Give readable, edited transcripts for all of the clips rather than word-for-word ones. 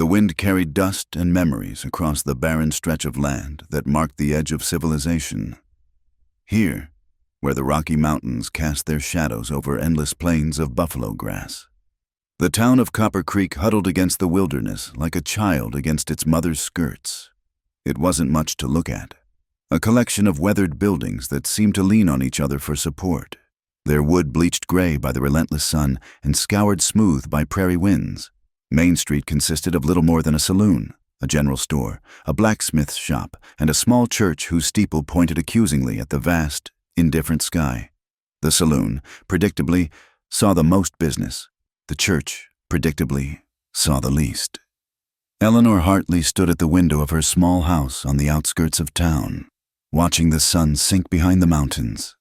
The wind carried dust and memories across the barren stretch of land that marked the edge of civilization. Here, where the Rocky Mountains cast their shadows over endless plains of buffalo grass. The town of Copper Creek huddled against the wilderness like a child against its mother's skirts. It wasn't much to look at. A collection of weathered buildings that seemed to lean on each other for support, their wood bleached gray by the relentless sun and scoured smooth by prairie winds. Main Street consisted of little more than a saloon, a general store, a blacksmith's shop, and a small church whose steeple pointed accusingly at the vast, indifferent sky. The saloon, predictably, saw the most business. The church, predictably, saw the least. Eleanor Hartley stood at the window of her small house on the outskirts of town, watching the sun sink behind the mountains.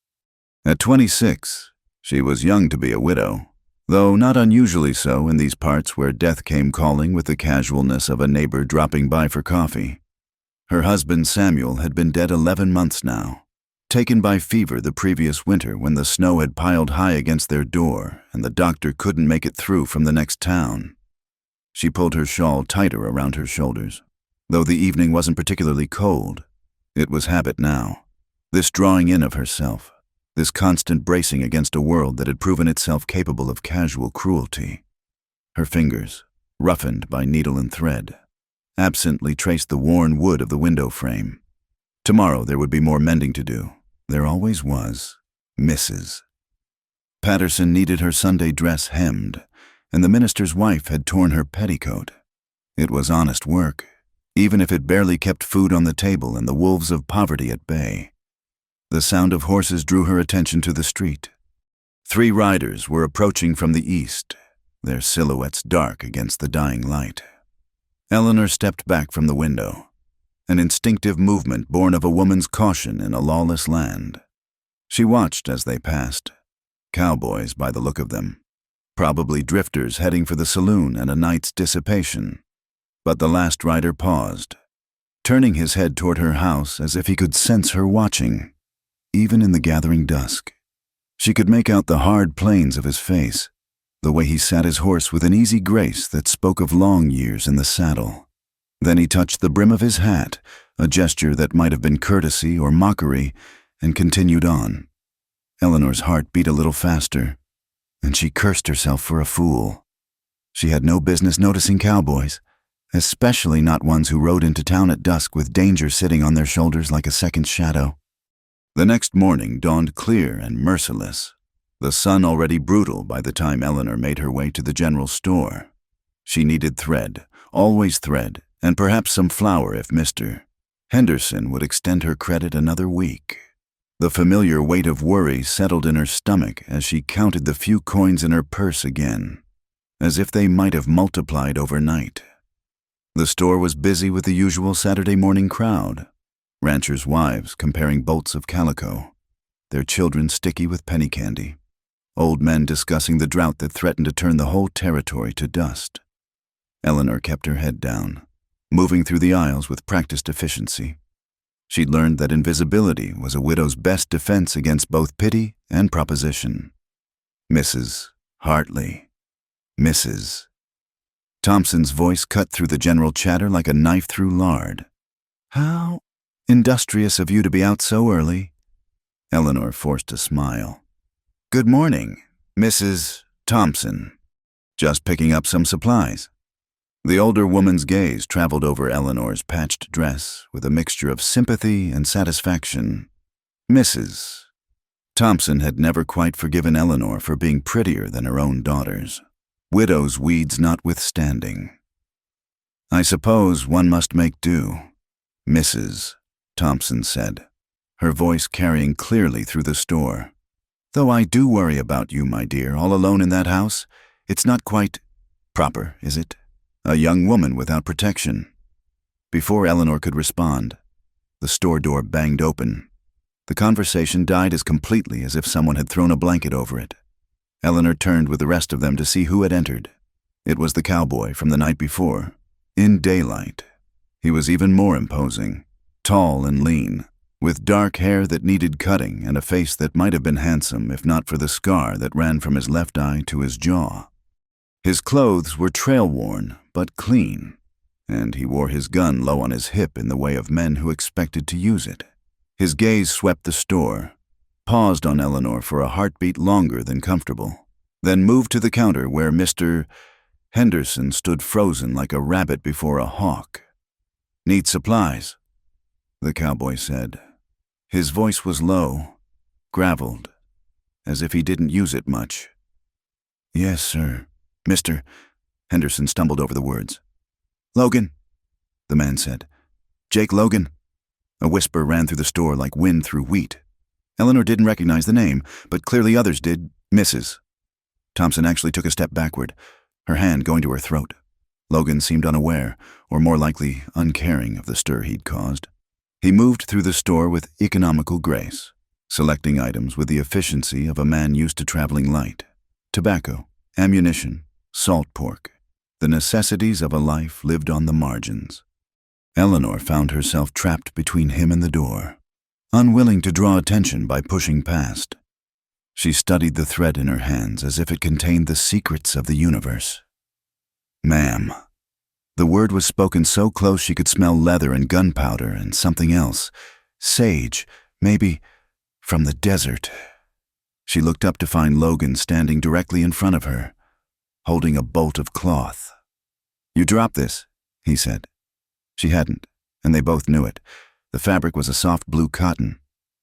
At 26, she was young to be a widow, though not unusually so in these parts where death came calling with the casualness of a neighbor dropping by for coffee. Her husband Samuel had been dead 11 months now, taken by fever the previous winter when the snow had piled high against their door and the doctor couldn't make it through from the next town. She pulled her shawl tighter around her shoulders. Though the evening wasn't particularly cold, it was habit now. This drawing in of herself, this constant bracing against a world that had proven itself capable of casual cruelty. Her fingers, roughened by needle and thread, absently traced the worn wood of the window frame. Tomorrow there would be more mending to do. There always was. Mrs. Patterson needed her Sunday dress hemmed, and the minister's wife had torn her petticoat. It was honest work, even if it barely kept food on the table and the wolves of poverty at bay. The sound of horses drew her attention to the street. 3 riders were approaching from the east, their silhouettes dark against the dying light. Eleanor stepped back from the window, an instinctive movement born of a woman's caution in a lawless land. She watched as they passed, cowboys by the look of them, probably drifters heading for the saloon and a night's dissipation. But the last rider paused, turning his head toward her house as if he could sense her watching. Even in the gathering dusk, she could make out the hard planes of his face, the way he sat his horse with an easy grace that spoke of long years in the saddle. Then he touched the brim of his hat, a gesture that might have been courtesy or mockery, and continued on. Eleanor's heart beat a little faster, and she cursed herself for a fool. She had no business noticing cowboys, especially not ones who rode into town at dusk with danger sitting on their shoulders like a second shadow. The next morning dawned clear and merciless, the sun already brutal by the time Eleanor made her way to the general store. She needed thread, always thread, and perhaps some flour if Mr. Henderson would extend her credit another week. The familiar weight of worry settled in her stomach as she counted the few coins in her purse again, as if they might have multiplied overnight. The store was busy with the usual Saturday morning crowd. Ranchers' wives comparing bolts of calico, their children sticky with penny candy, old men discussing the drought that threatened to turn the whole territory to dust. Eleanor kept her head down, moving through the aisles with practiced efficiency. She'd learned that invisibility was a widow's best defense against both pity and proposition. Mrs. Hartley. Mrs. Thompson's voice cut through the general chatter like a knife through lard. How industrious of you to be out so early. Eleanor forced a smile. Good morning, Mrs. Thompson. Just picking up some supplies. The older woman's gaze traveled over Eleanor's patched dress with a mixture of sympathy and satisfaction. Mrs. Thompson had never quite forgiven Eleanor for being prettier than her own daughters, widow's weeds notwithstanding. I suppose one must make do, Mrs. Thompson said, her voice carrying clearly through the store. Though I do worry about you, my dear, all alone in that house. It's not quite proper, is it? A young woman without protection. Before Eleanor could respond, the store door banged open. The conversation died as completely as if someone had thrown a blanket over it. Eleanor turned with the rest of them to see who had entered. It was the cowboy from the night before, in daylight. He was even more imposing, tall and lean, with dark hair that needed cutting and a face that might have been handsome if not for the scar that ran from his left eye to his jaw. His clothes were trail-worn but clean, and he wore his gun low on his hip in the way of men who expected to use it. His gaze swept the store, paused on Eleanor for a heartbeat longer than comfortable, then moved to the counter where Mr. Henderson stood frozen like a rabbit before a hawk. "Need supplies," the cowboy said. His voice was low, graveled, as if he didn't use it much. "Yes, sir. Mr. Henderson stumbled over the words. "Logan," the man said. "Jake Logan." A whisper ran through the store like wind through wheat. Eleanor didn't recognize the name, but clearly others did. "Mrs." Thompson actually took a step backward, her hand going to her throat. Logan seemed unaware, or more likely uncaring of the stir he'd caused. He moved through the store with economical grace, selecting items with the efficiency of a man used to traveling light. Tobacco, ammunition, salt pork, the necessities of a life lived on the margins. Eleanor found herself trapped between him and the door, unwilling to draw attention by pushing past. She studied the thread in her hands as if it contained the secrets of the universe. "Ma'am." The word was spoken so close she could smell leather and gunpowder and something else. Sage, maybe from the desert. She looked up to find Logan standing directly in front of her, holding a bolt of cloth. "You dropped this," he said. She hadn't, and they both knew it. The fabric was a soft blue cotton,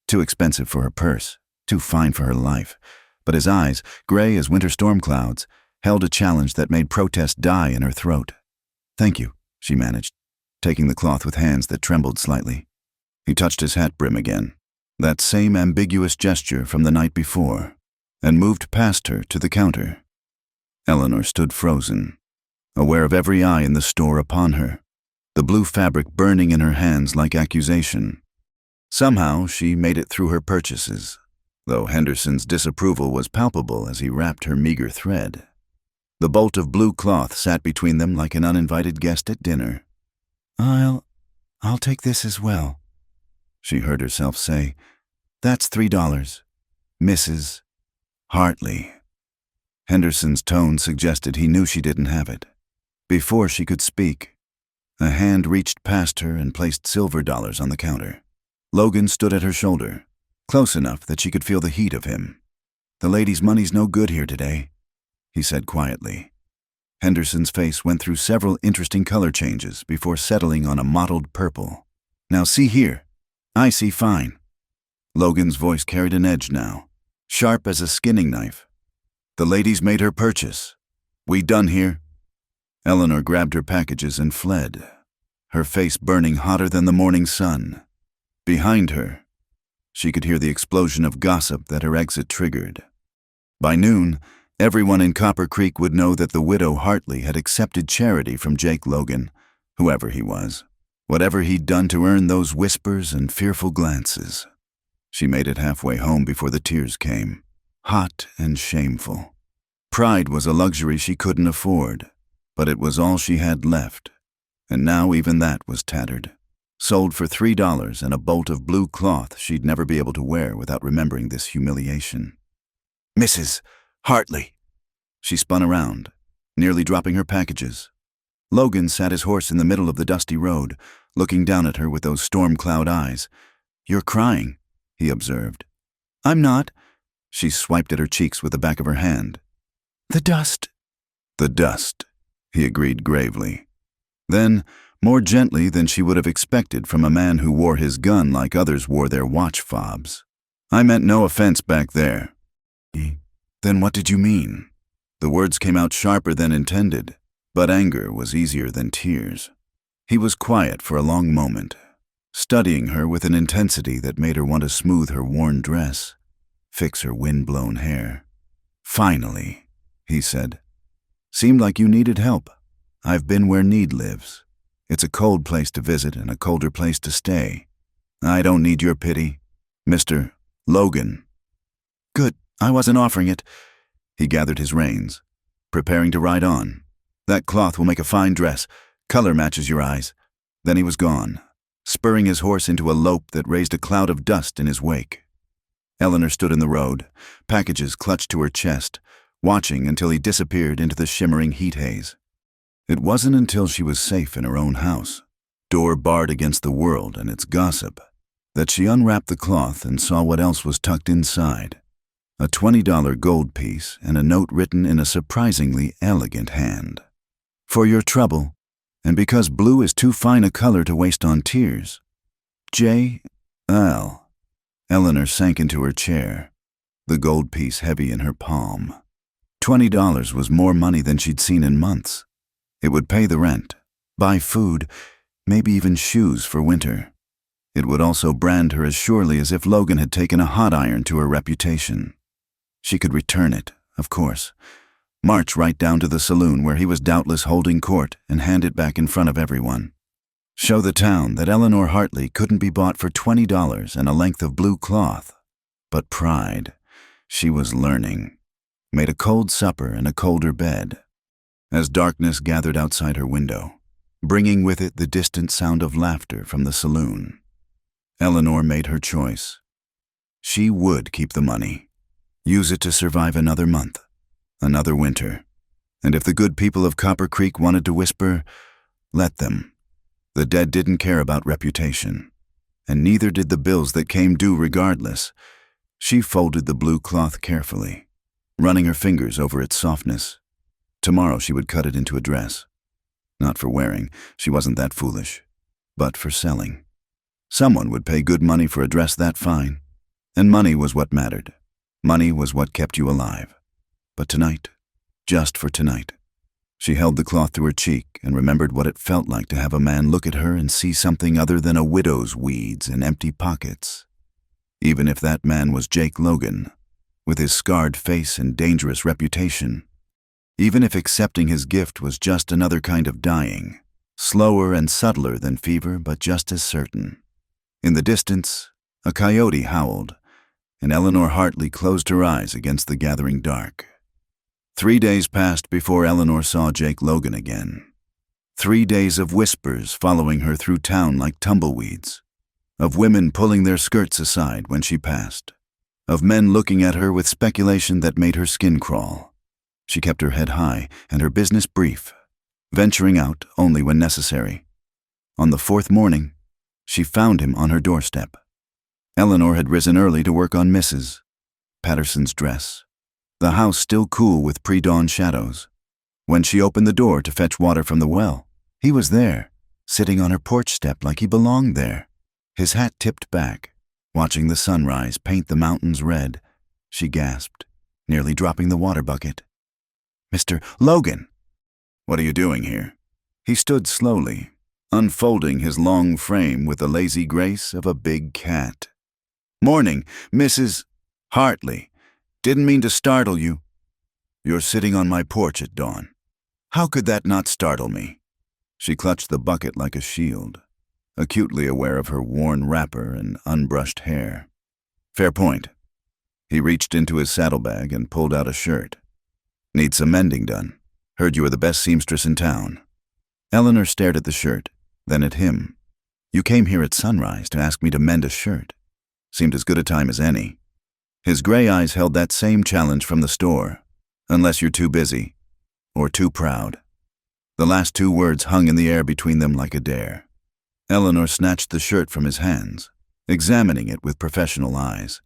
too expensive for her purse, too fine for her life. But his eyes, gray as winter storm clouds, held a challenge that made protest die in her throat. "Thank you," she managed, taking the cloth with hands that trembled slightly. He touched his hat brim again, that same ambiguous gesture from the night before, and moved past her to the counter. Eleanor stood frozen, aware of every eye in the store upon her, the blue fabric burning in her hands like accusation. Somehow she made it through her purchases, though Henderson's disapproval was palpable as he wrapped her meager thread. The bolt of blue cloth sat between them like an uninvited guest at dinner. I'll take this as well," she heard herself say. "That's $3. Mrs. Hartley." Henderson's tone suggested he knew she didn't have it. Before she could speak, a hand reached past her and placed silver dollars on the counter. Logan stood at her shoulder, close enough that she could feel the heat of him. "The lady's money's no good here today," he said quietly. Henderson's face went through several interesting color changes before settling on a mottled purple. "Now see here. I see fine." Logan's voice carried an edge now, sharp as a skinning knife. "The lady's made her purchase. We done here?" Eleanor grabbed her packages and fled, her face burning hotter than the morning sun. Behind her, she could hear the explosion of gossip that her exit triggered. By noon, everyone in Copper Creek would know that the widow Hartley had accepted charity from Jake Logan, whoever he was, whatever he'd done to earn those whispers and fearful glances. She made it halfway home before the tears came, hot and shameful. Pride was a luxury she couldn't afford, but it was all she had left, and now even that was tattered, sold for $3 and a bolt of blue cloth she'd never be able to wear without remembering this humiliation. "Mrs. Hartley." She spun around, nearly dropping her packages. Logan sat his horse in the middle of the dusty road, looking down at her with those storm cloud eyes. "You're crying," he observed. "I'm not." She swiped at her cheeks with the back of her hand. "The dust." "The dust," he agreed gravely. Then, more gently than she would have expected from a man who wore his gun like others wore their watch fobs. "I meant no offense back there." "Then what did you mean?" The words came out sharper than intended, but anger was easier than tears. He was quiet for a long moment, studying her with an intensity that made her want to smooth her worn dress, fix her wind-blown hair. "Finally," he said. "Seemed like you needed help. I've been where need lives. It's a cold place to visit and a colder place to stay. I don't need your pity. Mr. Logan." "Good. I wasn't offering it." He gathered his reins, preparing to ride on. "That cloth will make a fine dress. Color matches your eyes." Then he was gone, spurring his horse into a lope that raised a cloud of dust in his wake. Eleanor stood in the road, packages clutched to her chest, watching until he disappeared into the shimmering heat haze. It wasn't until she was safe in her own house, door barred against the world and its gossip, that she unwrapped the cloth and saw what else was tucked inside. A $20 gold piece and a note written in a surprisingly elegant hand. For your trouble, and because blue is too fine a color to waste on tears. J.L. Eleanor sank into her chair, the gold piece heavy in her palm. $20 was more money than she'd seen in months. It would pay the rent, buy food, maybe even shoes for winter. It would also brand her as surely as if Logan had taken a hot iron to her reputation. She could return it, of course. March right down to the saloon where he was doubtless holding court and hand it back in front of everyone. Show the town that Eleanor Hartley couldn't be bought for $20 and a length of blue cloth. But pride, she was learning, made a cold supper and a colder bed. As darkness gathered outside her window, bringing with it the distant sound of laughter from the saloon, Eleanor made her choice. She would keep the money, use it to survive another month, another winter, and if the good people of Copper Creek wanted to whisper, let them. The dead didn't care about reputation, and neither did the bills that came due regardless. She folded the blue cloth carefully, running her fingers over its softness. Tomorrow she would cut it into a dress. Not for wearing, she wasn't that foolish, but for selling. Someone would pay good money for a dress that fine, and money was what mattered. Money was what kept you alive. But tonight, just for tonight, she held the cloth to her cheek and remembered what it felt like to have a man look at her and see something other than a widow's weeds and empty pockets. Even if that man was Jake Logan, with his scarred face and dangerous reputation. Even if accepting his gift was just another kind of dying, slower and subtler than fever, but just as certain. In the distance, a coyote howled, and Eleanor Hartley closed her eyes against the gathering dark. 3 days passed before Eleanor saw Jake Logan again. 3 days of whispers following her through town like tumbleweeds, of women pulling their skirts aside when she passed, of men looking at her with speculation that made her skin crawl. She kept her head high and her business brief, venturing out only when necessary. On the 4th morning, she found him on her doorstep. Eleanor had risen early to work on Mrs. Patterson's dress, the house still cool with pre-dawn shadows. When she opened the door to fetch water from the well, he was there, sitting on her porch step like he belonged there, his hat tipped back, watching the sunrise paint the mountains red. She gasped, nearly dropping the water bucket. "Mr. Logan!" "What are you doing here?" He stood slowly, unfolding his long frame with the lazy grace of a big cat. "Morning, Mrs. Hartley. Didn't mean to startle you." "You're sitting on my porch at dawn. How could that not startle me?" She clutched the bucket like a shield, acutely aware of her worn wrapper and unbrushed hair. "Fair point." He reached into his saddlebag and pulled out a shirt. "Need some mending done. Heard you were the best seamstress in town." Eleanor stared at the shirt, then at him. "You came here at sunrise to ask me to mend a shirt. Seemed as good a time as any." His gray eyes held that same challenge from the store. "Unless you're too busy. Or too proud." The last 2 words hung in the air between them like a dare. Eleanor snatched the shirt from his hands, examining it with professional eyes.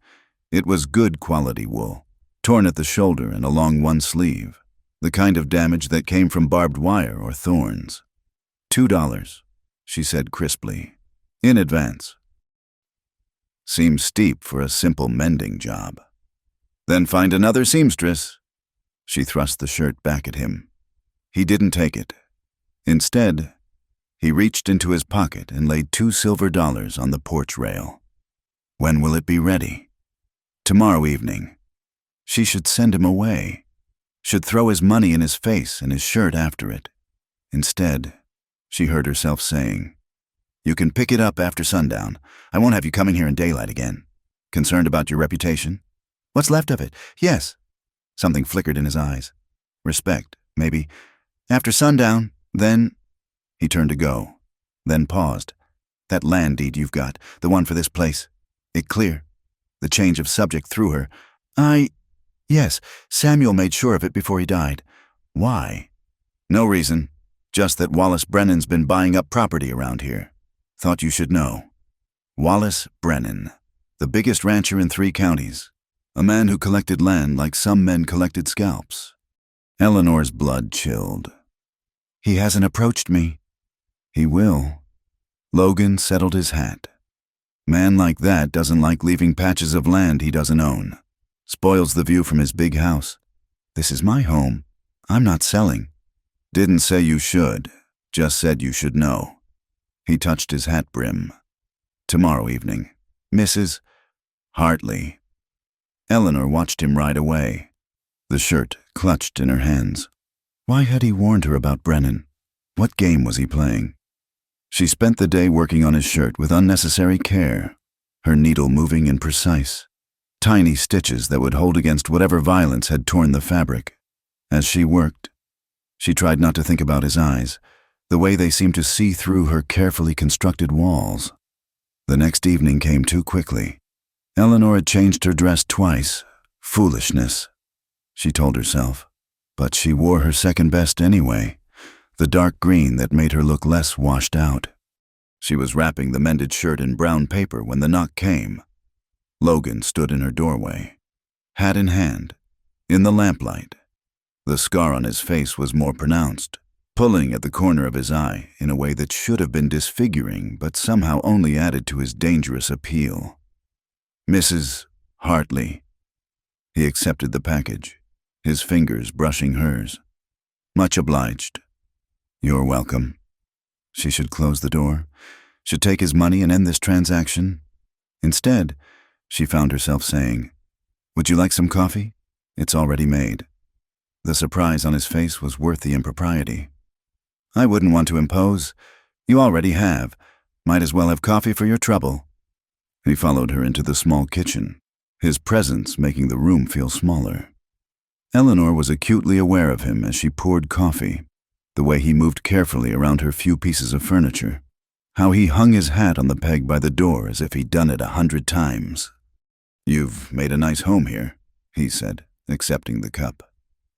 It was good quality wool, torn at the shoulder and along one sleeve, the kind of damage that came from barbed wire or thorns. $2, she said crisply, in advance. Seems steep for a simple mending job. "Then find another seamstress." She thrust the shirt back at him. He didn't take it. Instead, he reached into his pocket and laid $2 silver on the porch rail. When will it be ready? Tomorrow evening. She should send him away, should throw his money in his face and his shirt after it. Instead, she heard herself saying, "You can pick it up after sundown. I won't have you coming here in daylight again. Concerned about your reputation?" "What's left of it? Yes." Something flickered in his eyes. Respect, maybe. "After sundown, then—" He turned to go, then paused. "That land deed you've got, the one for this place. It clear?" The change of subject threw her. Yes, Samuel made sure of it before he died." "Why?" "No reason. Just that Wallace Brennan's been buying up property around here. Thought you should know. Wallace Brennan, the biggest rancher in 3 counties. A man who collected land like some men collected scalps. Eleanor's blood chilled. He hasn't approached me. He will. Logan settled his hat. Man like that doesn't like leaving patches of land he doesn't own. Spoils the view from his big house. This is my home. I'm not selling. Didn't say you should, just said you should know. He touched his hat brim. Tomorrow evening. Mrs. Hartley. Eleanor watched him ride away, the shirt clutched in her hands. Why had he warned her about Brennan? What game was he playing? She spent the day working on his shirt with unnecessary care, her needle moving and precise, tiny stitches that would hold against whatever violence had torn the fabric. As she worked, she tried not to think about his eyes, the way they seemed to see through her carefully constructed walls. The next evening came too quickly. Eleanor had changed her dress twice. Foolishness, she told herself. But she wore her second best anyway, the dark green that made her look less washed out. She was wrapping the mended shirt in brown paper when the knock came. Logan stood in her doorway, hat in hand, in the lamplight. The scar on his face was more pronounced, pulling at the corner of his eye in a way that should have been disfiguring but somehow only added to his dangerous appeal. Mrs. Hartley. He accepted the package, his fingers brushing hers. Much obliged. You're welcome. She should close the door, should take his money and end this transaction. Instead, she found herself saying, "Would you like some coffee? It's already made." The surprise on his face was worth the impropriety. "I wouldn't want to impose. You already have. Might as well have coffee for your trouble." He followed her into the small kitchen, his presence making the room feel smaller. Eleanor was acutely aware of him as she poured coffee, the way he moved carefully around her few pieces of furniture, how he hung his hat on the peg by the door as if he'd done it 100 times. "You've made a nice home here," he said, accepting the cup.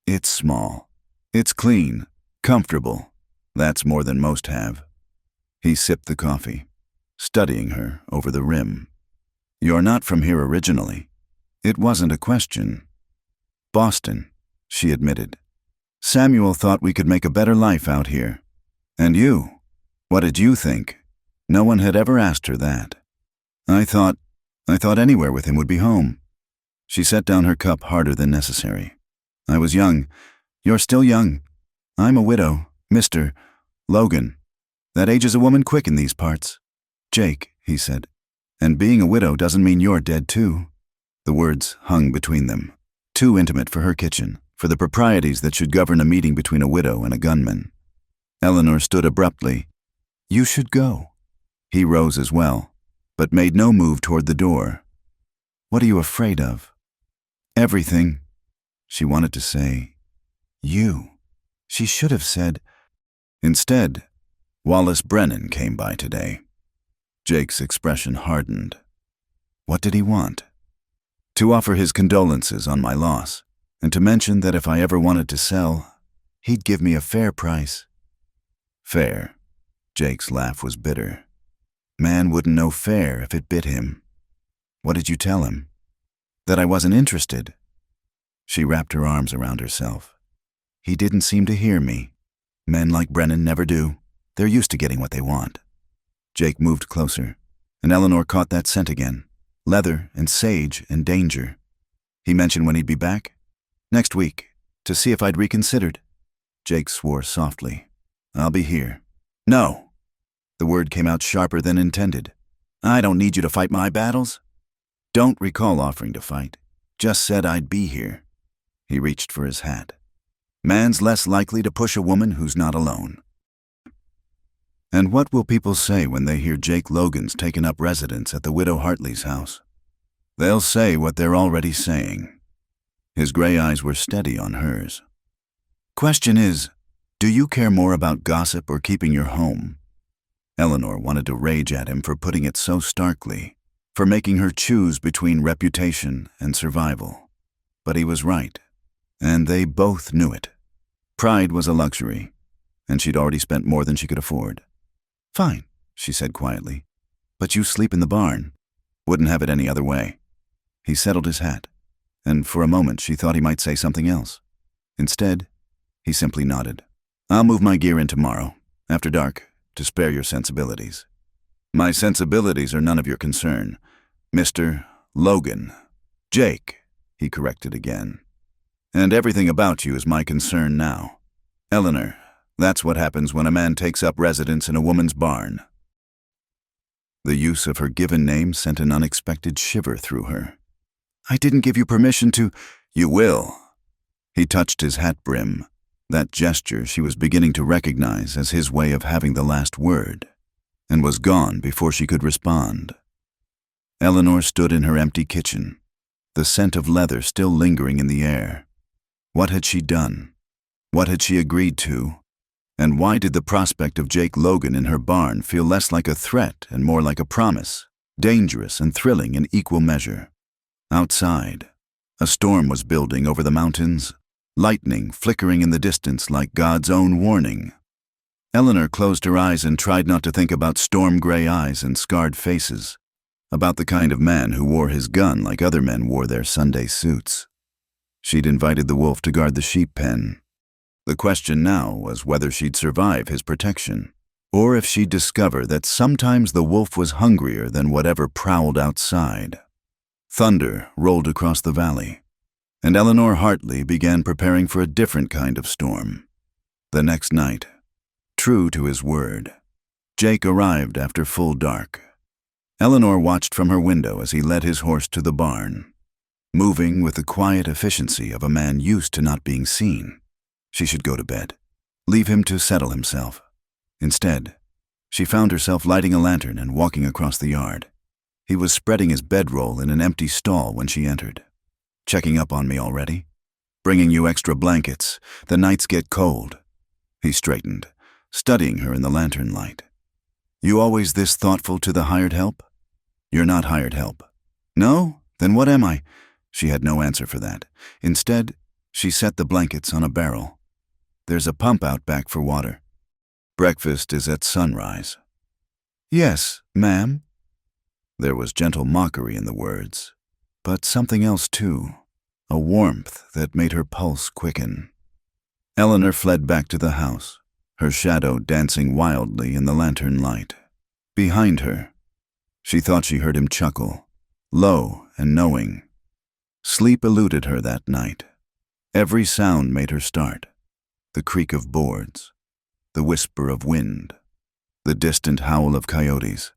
"It's small. It's clean, comfortable. That's more than most have." He sipped the coffee, studying her over the rim. "You're not from here originally." It wasn't a question. "Boston," she admitted. "Samuel thought we could make a better life out here. And you? What did you think?" No one had ever asked her that. I thought anywhere with him would be home." She set down her cup harder than necessary. "I was young. You're still young. I'm a widow, Mr. Logan. That ages a woman quick in these parts." "Jake," he said. "And being a widow doesn't mean you're dead too." The words hung between them, too intimate for her kitchen, for the proprieties that should govern a meeting between a widow and a gunman. Eleanor stood abruptly. "You should go." He rose as well, but made no move toward the door. "What are you afraid of?" "Everything." She wanted to say, "You." She should have said. Instead, Wallace Brennan came by today. Jake's expression hardened. What did he want? To offer his condolences on my loss, and to mention that if I ever wanted to sell, he'd give me a fair price. Fair. Jake's laugh was bitter. Man wouldn't know fair if it bit him. What did you tell him? That I wasn't interested. She wrapped her arms around herself. He didn't seem to hear me. Men like Brennan never do. They're used to getting what they want. Jake moved closer, and Eleanor caught that scent again. Leather and sage and danger. He mentioned when he'd be back? Next week, to see if I'd reconsidered. Jake swore softly. I'll be here. No. The word came out sharper than intended. I don't need you to fight my battles. Don't recall offering to fight. Just said I'd be here. He reached for his hat. Man's less likely to push a woman who's not alone. And what will people say when they hear Jake Logan's taken up residence at the widow Hartley's house? They'll say what they're already saying. His gray eyes were steady on hers. Question is, do you care more about gossip or keeping your home? Eleanor wanted to rage at him for putting it so starkly, for making her choose between reputation and survival. But he was right, and they both knew it. Pride was a luxury. and she'd already spent more than she could afford. "Fine," she said quietly. "But you sleep in the barn." Wouldn't have it any other way. He settled his hat, and for a moment she thought he might say something else. Instead, he simply nodded. "I'll move my gear in tomorrow, after dark, to spare your sensibilities." "My sensibilities are none of your concern, Mr. Logan." "Jake," he corrected again. "And everything about you is my concern now. Eleanor, that's what happens when a man takes up residence in a woman's barn." The use of her given name sent an unexpected shiver through her. "I didn't give you permission to—" "You will." He touched his hat brim, that gesture she was beginning to recognize as his way of having the last word, and was gone before she could respond. Eleanor stood in her empty kitchen, the scent of leather still lingering in the air. What had she done? What had she agreed to? And why did the prospect of Jake Logan in her barn feel less like a threat and more like a promise, dangerous and thrilling in equal measure? Outside, a storm was building over the mountains, lightning flickering in the distance like God's own warning. Eleanor closed her eyes and tried not to think about storm-gray eyes and scarred faces, about the kind of man who wore his gun like other men wore their Sunday suits. She'd invited the wolf to guard the sheep pen. The question now was whether she'd survive his protection, or if she'd discover that sometimes the wolf was hungrier than whatever prowled outside. Thunder rolled across the valley, and Eleanor Hartley began preparing for a different kind of storm. The next night, true to his word, Jake arrived after full dark. Eleanor watched from her window as he led his horse to the barn, moving with the quiet efficiency of a man used to not being seen. She should go to bed, leave him to settle himself. Instead, she found herself lighting a lantern and walking across the yard. He was spreading his bedroll in an empty stall when she entered. "Checking up on me already? Bringing you extra blankets. The nights get cold." He straightened, studying her in the lantern light. "You always this thoughtful to the hired help?" "You're not hired help." "No? Then what am I?" She had no answer for that. Instead, she set the blankets on a barrel. "There's a pump out back for water. Breakfast is at sunrise." "Yes, ma'am." There was gentle mockery in the words, but something else too, a warmth that made her pulse quicken. Eleanor fled back to the house, her shadow dancing wildly in the lantern light. Behind her, she thought she heard him chuckle, low and knowing. Sleep eluded her that night. Every sound made her start. The creak of boards, the whisper of wind, the distant howl of coyotes.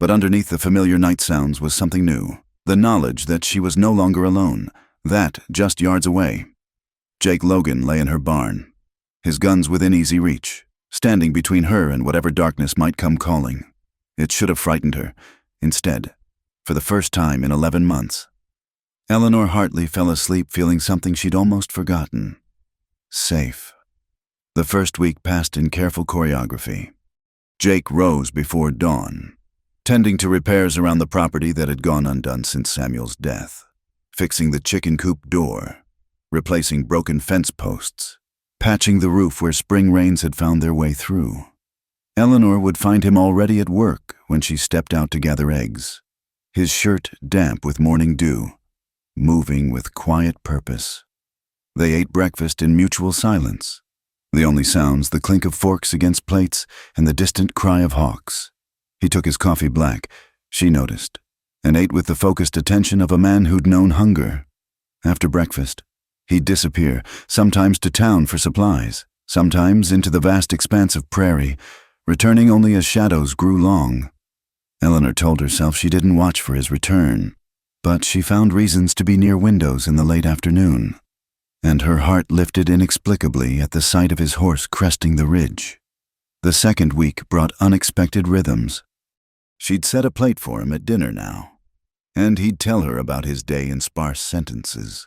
But underneath the familiar night sounds was something new, the knowledge that she was no longer alone, that just yards away. Jake Logan lay in her barn, his guns within easy reach, standing between her and whatever darkness might come calling. It should have frightened her. Instead, for the first time in 11 months, Eleanor Hartley fell asleep feeling something she'd almost forgotten. Safe. The first week passed in careful choreography. Jake rose before dawn, tending to repairs around the property that had gone undone since Samuel's death, fixing the chicken coop door, replacing broken fence posts, patching the roof where spring rains had found their way through. Eleanor would find him already at work when she stepped out to gather eggs, his shirt damp with morning dew, moving with quiet purpose. They ate breakfast in mutual silence, the only sounds the clink of forks against plates and the distant cry of hawks. He took his coffee black, she noticed, and ate with the focused attention of a man who'd known hunger. After breakfast, he'd disappear, sometimes to town for supplies, sometimes into the vast expanse of prairie, returning only as shadows grew long. Eleanor told herself she didn't watch for his return, but she found reasons to be near windows in the late afternoon, and her heart lifted inexplicably at the sight of his horse cresting the ridge. The second week brought unexpected rhythms. She'd set a plate for him at dinner now, and he'd tell her about his day in sparse sentences,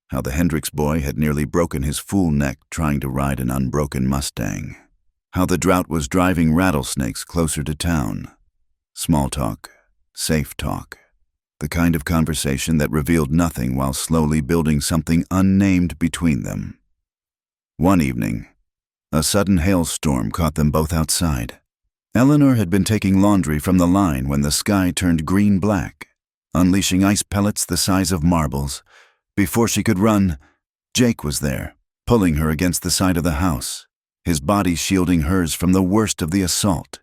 how the Hendricks boy had nearly broken his fool neck trying to ride an unbroken Mustang, how the drought was driving rattlesnakes closer to town. Small talk, safe talk, the kind of conversation that revealed nothing while slowly building something unnamed between them. One evening, A sudden hailstorm caught them both outside. Eleanor had been taking laundry from the line when the sky turned green-black, unleashing ice pellets the size of marbles. Before she could run, Jake was there, pulling her against the side of the house, his body shielding hers from the worst of the assault.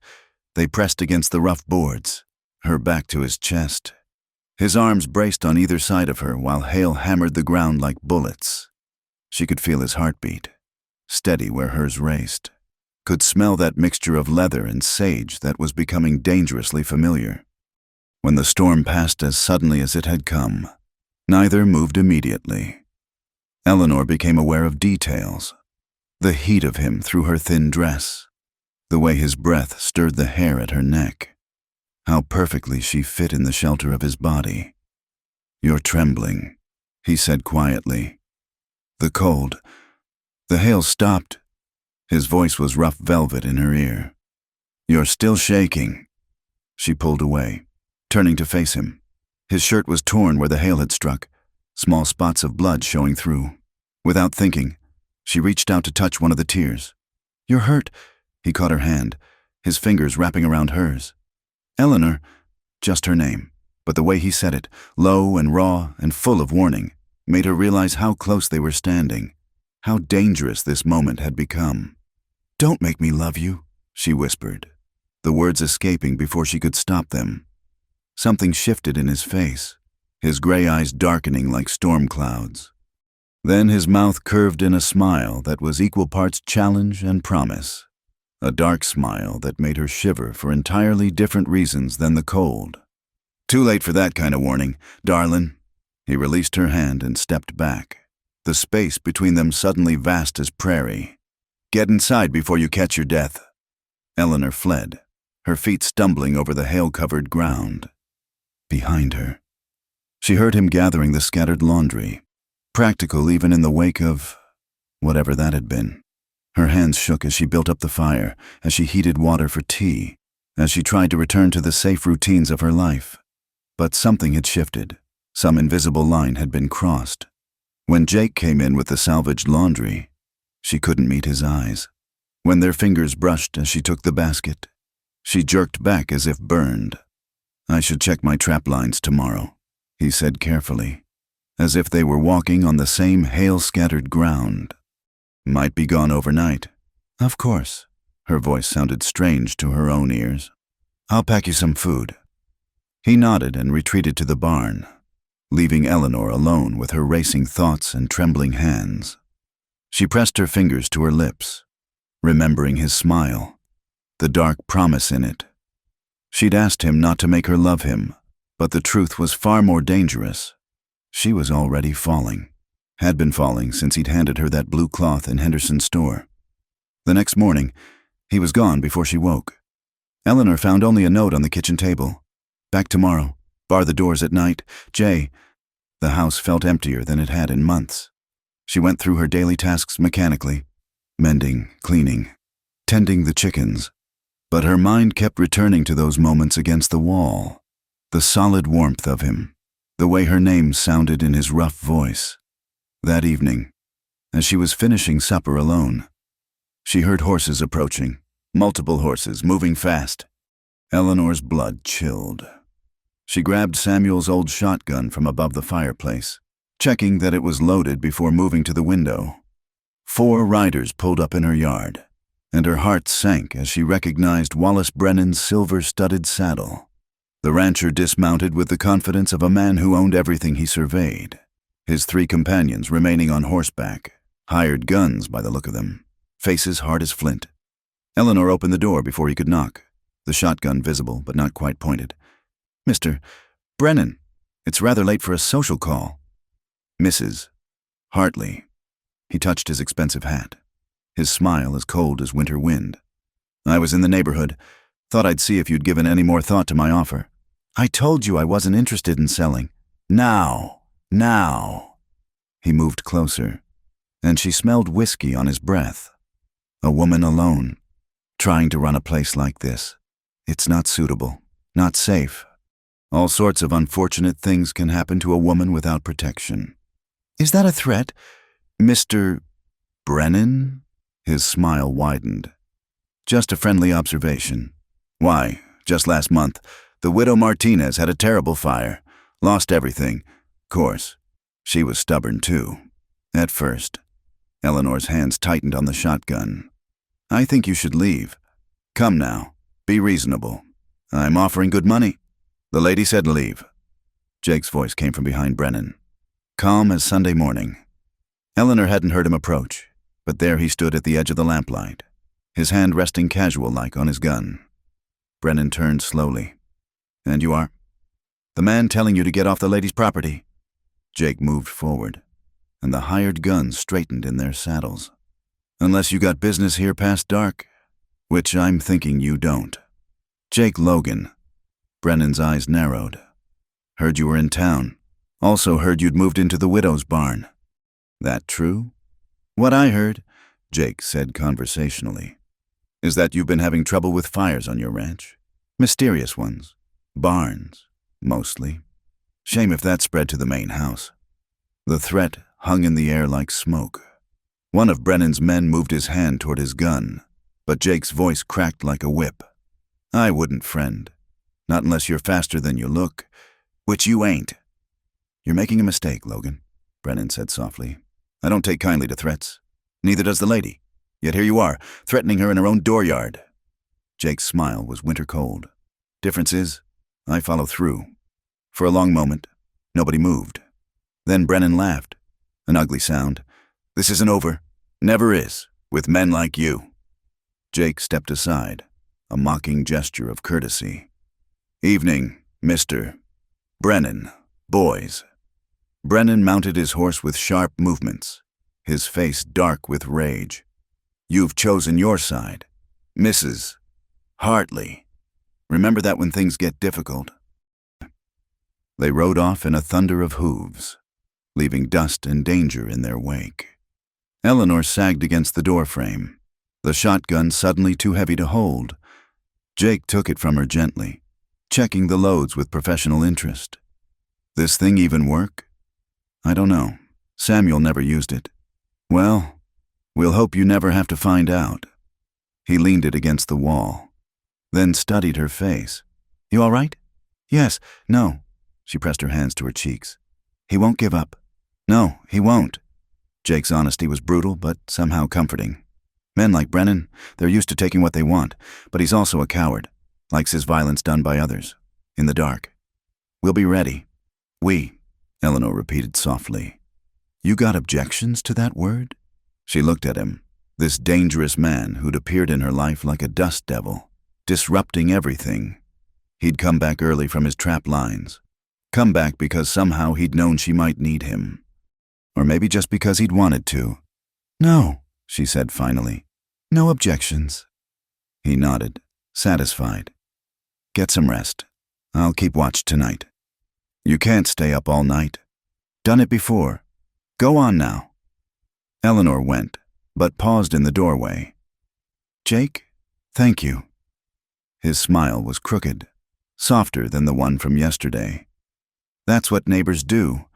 They pressed against the rough boards, her back to his chest. His arms braced on either side of her while hail hammered the ground like bullets. She could feel his heartbeat, steady where hers raced, could smell that mixture of leather and sage that was becoming dangerously familiar. When the storm passed as suddenly as it had come, neither moved immediately. Eleanor became aware of details, the heat of him through her thin dress, the way his breath stirred the hair at her neck, how perfectly she fit in the shelter of his body. "You're trembling," he said quietly. "The cold." The hail stopped. His voice was rough velvet in her ear. "You're still shaking." She pulled away, turning to face him. His shirt was torn where the hail had struck, small spots of blood showing through. Without thinking, she reached out to touch one of the tears. "You're hurt." He caught her hand, his fingers wrapping around hers. "Eleanor," just her name, but the way he said it, low and raw and full of warning, made her realize how close they were standing, how dangerous this moment had become. "Don't make me love you," she whispered, the words escaping before she could stop them. Something shifted in his face, his gray eyes darkening like storm clouds. Then his mouth curved in a smile that was equal parts challenge and promise, a dark smile that made her shiver for entirely different reasons than the cold. "Too late for that kind of warning, darlin'." He released her hand and stepped back, the space between them suddenly vast as prairie. "Get inside before you catch your death." Eleanor fled, her feet stumbling over the hail-covered ground. Behind her, she heard him gathering the scattered laundry, practical even in the wake of whatever that had been. Her hands shook as she built up the fire, as she heated water for tea, as she tried to return to the safe routines of her life. But something had shifted. Some invisible line had been crossed. When Jake came in with the salvaged laundry, she couldn't meet his eyes. When their fingers brushed as she took the basket, she jerked back as if burned. "I should check my trap lines tomorrow," he said carefully, as if they were walking on the same hail-scattered ground. "Might be gone overnight." "Of course." Her voice sounded strange to her own ears. "I'll pack you some food." He nodded and retreated to the barn, leaving Eleanor alone with her racing thoughts and trembling hands. She pressed her fingers to her lips, remembering his smile, the dark promise in it. She'd asked him not to make her love him, but the truth was far more dangerous. She was already falling, had been falling since he'd handed her that blue cloth in Henderson's store. The next morning, he was gone before she woke. Eleanor found only a note on the kitchen table. "Back tomorrow. Bar the doors at night. Jay." The house felt emptier than it had in months. She went through her daily tasks mechanically, mending, cleaning, tending the chickens. But her mind kept returning to those moments against the wall, the solid warmth of him, the way her name sounded in his rough voice. That evening, as she was finishing supper alone, she heard horses approaching, multiple horses moving fast. Eleanor's blood chilled. She grabbed Samuel's old shotgun from above the fireplace, checking that it was loaded before moving to the window. 4 riders pulled up in her yard, and her heart sank as she recognized Wallace Brennan's silver-studded saddle. The rancher dismounted with the confidence of a man who owned everything he surveyed, his 3 companions remaining on horseback, hired guns by the look of them, faces hard as flint. Eleanor opened the door before he could knock, the shotgun visible but not quite pointed. "Mr. Brennan, it's rather late for a social call." "Mrs. Hartley." He touched his expensive hat, his smile as cold as winter wind. "I was in the neighborhood. Thought I'd see if you'd given any more thought to my offer." "I told you I wasn't interested in selling." Now. He moved closer, and she smelled whiskey on his breath. A woman alone, trying to run a place like this. It's not suitable, not safe. All sorts of unfortunate things can happen to a woman without protection. "Is that a threat?" "Mr. Brennan?" His smile widened. Just a friendly observation. Why, just last month, the widow Martinez had a terrible fire. Lost everything. Course, she was stubborn too. At first. Eleanor's hands tightened on the shotgun. I think you should leave. Come now. Be reasonable. I'm offering good money. The lady said leave. Jake's voice came from behind Brennan, calm as Sunday morning. Eleanor hadn't heard him approach, but there he stood at the edge of the lamplight, his hand resting casual-like on his gun. Brennan turned slowly. And you are? The man telling you to get off the lady's property. Jake moved forward, and the hired guns straightened in their saddles. Unless you got business here past dark, which I'm thinking you don't. Jake Logan. Brennan's eyes narrowed. Heard you were in town. Also heard you'd moved into the widow's barn. That true? What I heard, Jake said conversationally, is that you've been having trouble with fires on your ranch. Mysterious ones. Barns, mostly. Shame if that spread to the main house. The threat hung in the air like smoke. One of Brennan's men moved his hand toward his gun, but Jake's voice cracked like a whip. I wouldn't, friend. Not unless you're faster than you look, which you ain't. You're making a mistake, Logan, Brennan said softly. I don't take kindly to threats. Neither does the lady. Yet here you are, threatening her in her own dooryard. Jake's smile was winter cold. Difference is, I follow through. For a long moment, nobody moved. Then Brennan laughed. An ugly sound. This isn't over. Never is, with men like you. Jake stepped aside, a mocking gesture of courtesy. Evening, Mr. Brennan, boys. Brennan mounted his horse with sharp movements, his face dark with rage. You've chosen your side, Mrs. Hartley. Remember that when things get difficult. They rode off in a thunder of hooves, leaving dust and danger in their wake. Eleanor sagged against the doorframe, the shotgun suddenly too heavy to hold. Jake took it from her gently, checking the loads with professional interest. This thing even work? I don't know. Samuel never used it. Well, we'll hope you never have to find out. He leaned it against the wall, then studied her face. You all right? Yes, no. She pressed her hands to her cheeks. He won't give up. No, he won't. Jake's honesty was brutal, but somehow comforting. Men like Brennan, they're used to taking what they want, but he's also a coward. Likes his violence done by others, in the dark. We'll be ready. We, Eleanor repeated softly. You got objections to that word? She looked at him, this dangerous man who'd appeared in her life like a dust devil, disrupting everything. He'd come back early from his trap lines. Come back because somehow he'd known she might need him. Or maybe just because he'd wanted to. No, she said finally. No objections. He nodded, satisfied. Get some rest. I'll keep watch tonight. You can't stay up all night. Done it before. Go on now. Eleanor went, but paused in the doorway. Jake, thank you. His smile was crooked, softer than the one from yesterday. That's what neighbors do.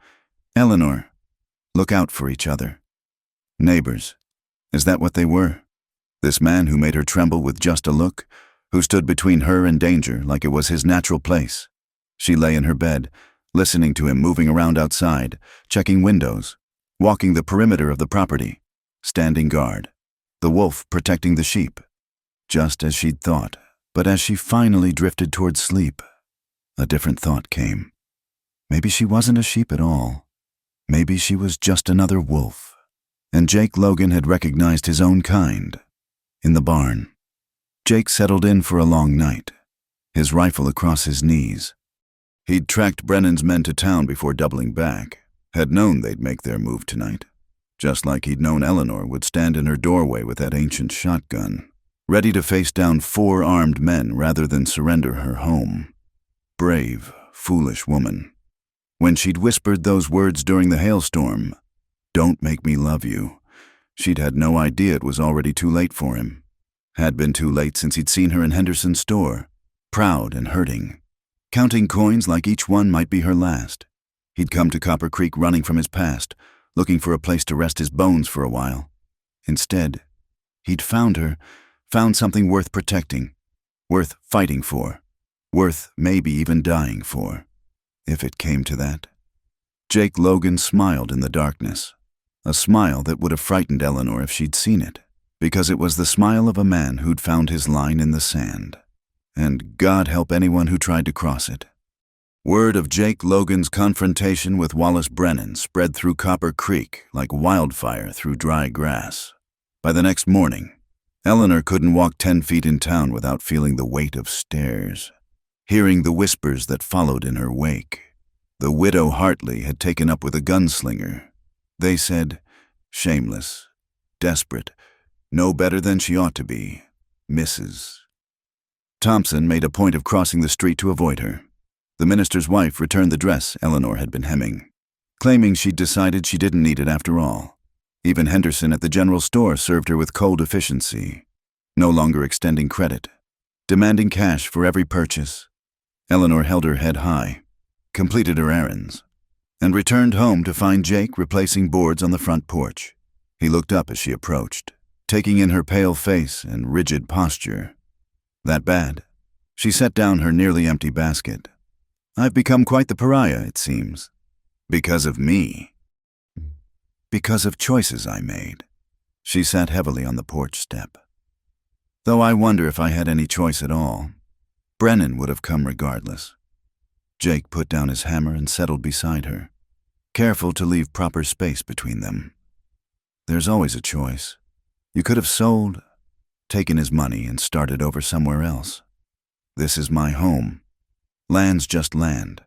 Eleanor, look out for each other. Neighbors. Is that what they were? This man who made her tremble with just a look, who stood between her and danger like it was his natural place. She lay in her bed, listening to him moving around outside, checking windows, walking the perimeter of the property, standing guard, the wolf protecting the sheep. Just as she'd thought, but as she finally drifted toward sleep, a different thought came. Maybe she wasn't a sheep at all. Maybe she was just another wolf. And Jake Logan had recognized his own kind. In the barn. Jake settled in for a long night, his rifle across his knees. He'd tracked Brennan's men to town before doubling back, had known they'd make their move tonight. Just like he'd known Eleanor would stand in her doorway with that ancient shotgun, ready to face down 4 armed men rather than surrender her home. Brave, foolish woman. When she'd whispered those words during the hailstorm, "Don't make me love you," she'd had no idea it was already too late for him. Had been too late since he'd seen her in Henderson's store, proud and hurting, counting coins like each one might be her last. He'd come to Copper Creek running from his past, looking for a place to rest his bones for a while. Instead, He'd found her, found something worth protecting, worth fighting for, worth maybe even dying for, if it came to that. Jake Logan smiled in the darkness, a smile that would have frightened Eleanor if she'd seen it, because it was the smile of a man who'd found his line in the sand. And God help anyone who tried to cross it. Word of Jake Logan's confrontation with Wallace Brennan spread through Copper Creek like wildfire through dry grass. By the next morning, Eleanor couldn't walk 10 feet in town without feeling the weight of stares, hearing the whispers that followed in her wake. The widow Hartley had taken up with a gunslinger. They said, shameless, desperate, no better than she ought to be, Mrs. Thompson made a point of crossing the street to avoid her. The minister's wife returned the dress Eleanor had been hemming, claiming she'd decided she didn't need it after all. Even Henderson at the general store served her with cold efficiency, no longer extending credit, demanding cash for every purchase. Eleanor held her head high, completed her errands, and returned home to find Jake replacing boards on the front porch. He looked up as she approached, taking in her pale face and rigid posture. That bad? She set down her nearly empty basket. I've become quite the pariah, it seems. Because of me. Because of choices I made. She sat heavily on the porch step. Though I wonder if I had any choice at all. Brennan would have come regardless. Jake put down his hammer and settled beside her, careful to leave proper space between them. There's always a choice. You could have sold, taken his money, and started over somewhere else. This is my home. Land's just land.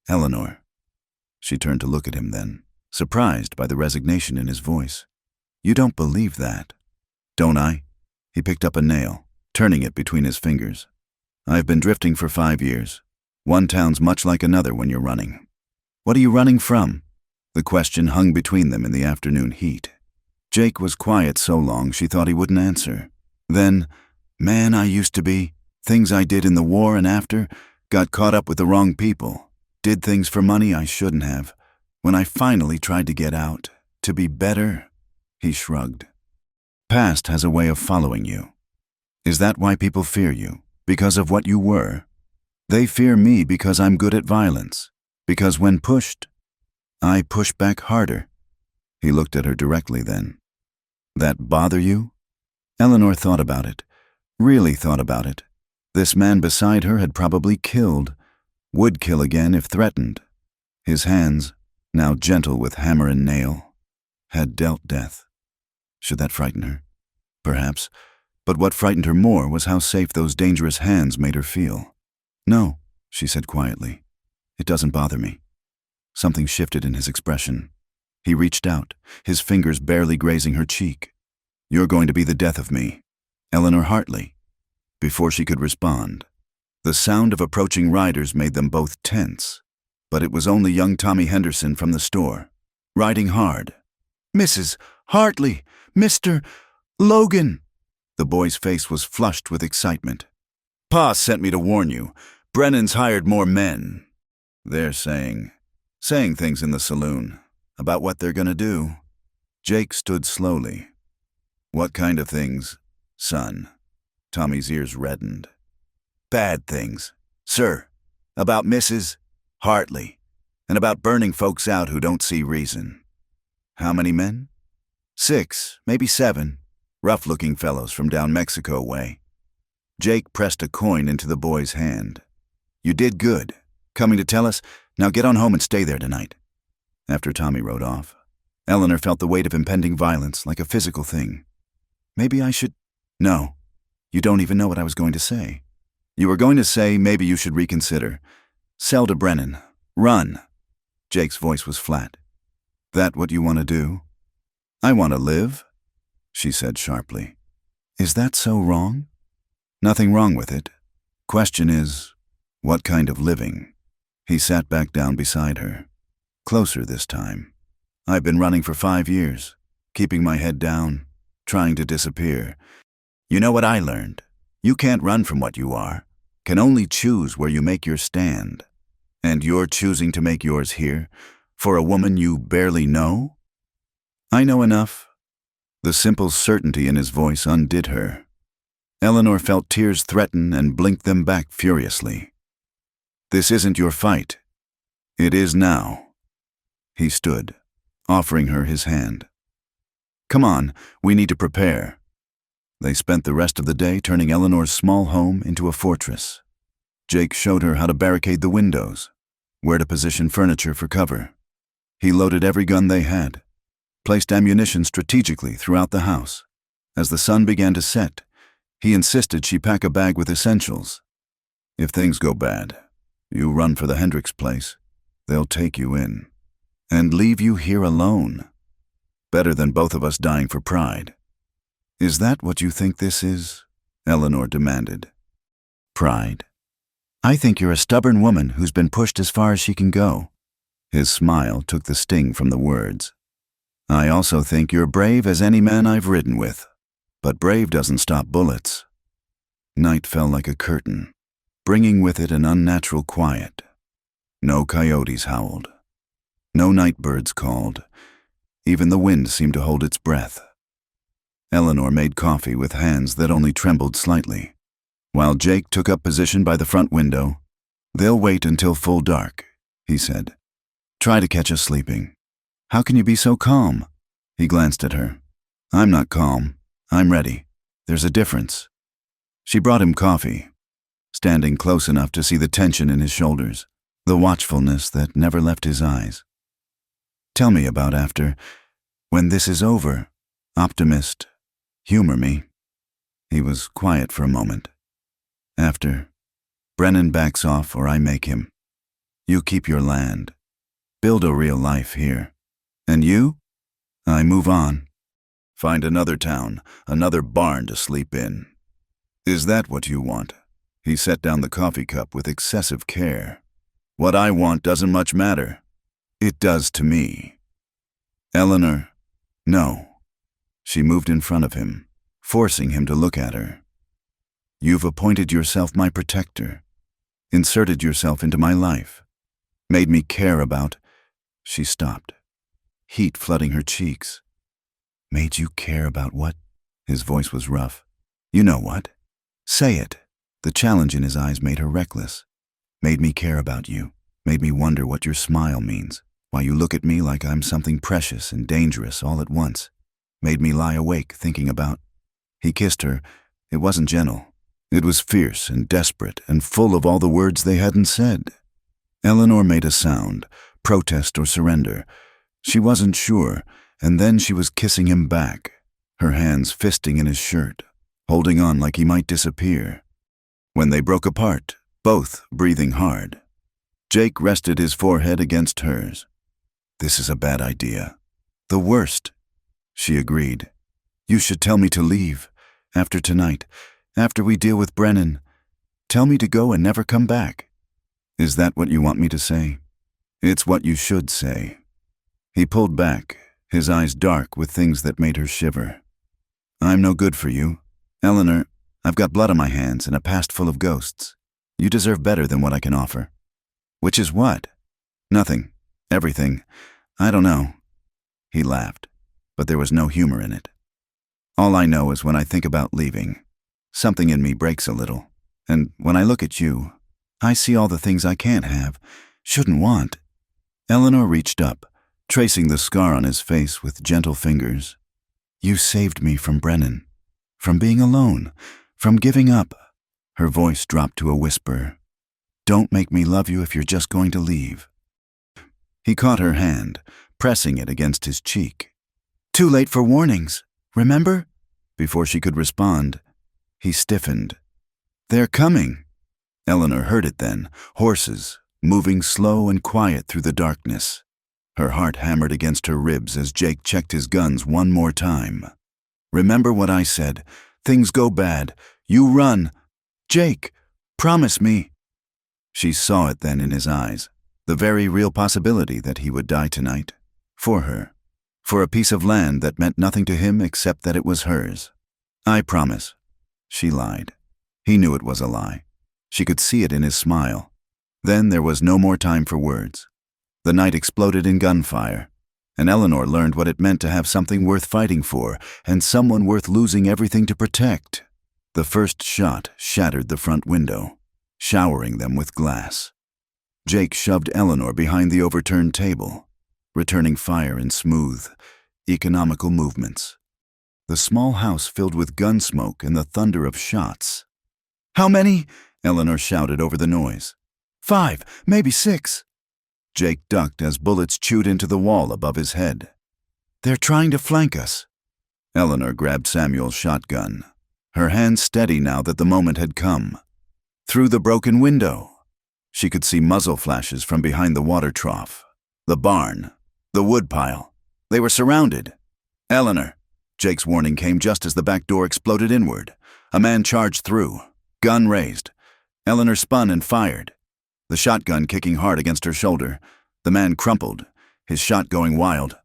Eleanor. She turned to look at him then, surprised by the resignation in his voice. You don't believe that. Don't I? He picked up a nail, turning it between his fingers. I've been drifting for 5 years. One town's much like another when you're running. What are you running from? The question hung between them in the afternoon heat. Jake was quiet so long she thought he wouldn't answer. Then, man I used to be, things I did in the war and after, got caught up with the wrong people, did things for money I shouldn't have. When I finally tried to get out, to be better, he shrugged. Past has a way of following you. Is that why people fear you? Because of what you were? They fear me because I'm good at violence. Because when pushed, I push back harder. He looked at her directly then. That bother you? Eleanor thought about it, really thought about it. This man beside her had probably killed, would kill again if threatened. His hands, now gentle with hammer and nail, had dealt death. Should that frighten her? Perhaps, but what frightened her more was how safe those dangerous hands made her feel. No, she said quietly. It doesn't bother me. Something shifted in his expression. He reached out, his fingers barely grazing her cheek. You're going to be the death of me, Eleanor Hartley. Before she could respond, the sound of approaching riders made them both tense. But it was only young Tommy Henderson from the store, riding hard. Mrs. Hartley! Mr. Logan! The boy's face was flushed with excitement. Pa sent me to warn you. Brennan's hired more men. They're saying things in the saloon about what they're gonna do. Jake stood slowly. What kind of things, son? Tommy's ears reddened. Bad things, sir. About Mrs. Hartley, and about burning folks out who don't see reason. How many men? 6, maybe 7. Rough-looking fellows from down Mexico way. Jake pressed a coin into the boy's hand. You did good. Coming to tell us? Now get on home and stay there tonight. After Tommy rode off, Eleanor felt the weight of impending violence like a physical thing. Maybe I should... No. You don't even know what I was going to say. You were going to say maybe you should reconsider. Sell to Brennan. Run. Jake's voice was flat. That what you want to do? I want to live, she said sharply. Is that so wrong? Nothing wrong with it. Question is, what kind of living? He sat back down beside her. Closer this time. I've been running for 5 years, keeping my head down, trying to disappear. You know what I learned? You can't run from what you are, can only choose where you make your stand. And you're choosing to make yours here, for a woman you barely know? I know enough. The simple certainty in his voice undid her. Eleanor felt tears threaten and blinked them back furiously. "This isn't your fight. It is now." He stood, offering her his hand. "Come on, we need to prepare." They spent the rest of the day turning Eleanor's small home into a fortress. Jake showed her how to barricade the windows, where to position furniture for cover. He loaded every gun they had, placed ammunition strategically throughout the house. As the sun began to set, he insisted she pack a bag with essentials. "If things go bad, you run for the Hendricks place. They'll take you in. And leave you here alone. Better than both of us dying for pride." "Is that what you think this is?" Eleanor demanded. "Pride? I think you're a stubborn woman who's been pushed as far as she can go." His smile took the sting from the words. "I also think you're brave as any man I've ridden with. But brave doesn't stop bullets." Night fell like a curtain, bringing with it an unnatural quiet. No coyotes howled. No night birds called. Even the wind seemed to hold its breath. Eleanor made coffee with hands that only trembled slightly, while Jake took up position by the front window. "They'll wait until full dark," he said. "Try to catch us sleeping." "How can you be so calm?" He glanced at her. "I'm not calm. I'm ready. There's a difference." She brought him coffee, standing close enough to see the tension in his shoulders, the watchfulness that never left his eyes. "Tell me about after, when this is over. Optimist. Humor me." He was quiet for a moment. "After, Brennan backs off or I make him. You keep your land. Build a real life here. And you? I move on. Find another town, another barn to sleep in. Is that what you want?" He set down the coffee cup with excessive care. "What I want doesn't much matter. It does to me." "Eleanor, no." She moved in front of him, forcing him to look at her. "You've appointed yourself my protector, inserted yourself into my life, made me care about—" She stopped, heat flooding her cheeks. "Made you care about what?" His voice was rough. "You know what. Say it." The challenge in his eyes made her reckless. "Made me care about you. Made me wonder what your smile means. Why you look at me like I'm something precious and dangerous all at once. Made me lie awake thinking about—" He kissed her. It wasn't gentle. It was fierce and desperate and full of all the words they hadn't said. Eleanor made a sound, protest or surrender. She wasn't sure, and then she was kissing him back, her hands fisting in his shirt, holding on like he might disappear. When they broke apart, both breathing hard, Jake rested his forehead against hers. "This is a bad idea. The worst." She agreed. "You should tell me to leave. After tonight. After we deal with Brennan. Tell me to go and never come back." "Is that what you want me to say?" "It's what you should say." He pulled back, his eyes dark with things that made her shiver. "I'm no good for you. Eleanor, I've got blood on my hands and a past full of ghosts. You deserve better than what I can offer." "Which is what?" "Nothing. Everything. I don't know." He laughed, but there was no humor in it. "All I know is when I think about leaving, something in me breaks a little. And when I look at you, I see all the things I can't have, shouldn't want." Eleanor reached up, tracing the scar on his face with gentle fingers. "You saved me from Brennan, from being alone, from giving up." Her voice dropped to a whisper. "Don't make me love you if you're just going to leave." He caught her hand, pressing it against his cheek. "Too late for warnings, remember?" Before she could respond, he stiffened. "They're coming." Eleanor heard it then, horses, moving slow and quiet through the darkness. Her heart hammered against her ribs as Jake checked his guns one more time. "Remember what I said. Things go bad. You run. Jake, promise me." She saw it then in his eyes, the very real possibility that he would die tonight. For her. For a piece of land that meant nothing to him except that it was hers. "I promise." She lied. He knew it was a lie. She could see it in his smile. Then there was no more time for words. The night exploded in gunfire. and Eleanor learned what it meant to have something worth fighting for and someone worth losing everything to protect. The first shot shattered the front window, showering them with glass. Jake shoved Eleanor behind the overturned table, returning fire in smooth, economical movements. The small house filled with gun smoke and the thunder of shots. "How many?" Eleanor shouted over the noise. "5, maybe 6. Jake ducked as bullets chewed into the wall above his head. "They're trying to flank us." Eleanor grabbed Samuel's shotgun, her hands steady now that the moment had come. Through the broken window, she could see muzzle flashes from behind the water trough, the barn, the woodpile. They were surrounded. "Eleanor!" Jake's warning came just as the back door exploded inward. A man charged through, gun raised. Eleanor spun and fired, the shotgun kicking hard against her shoulder. The man crumpled, his shot going wild.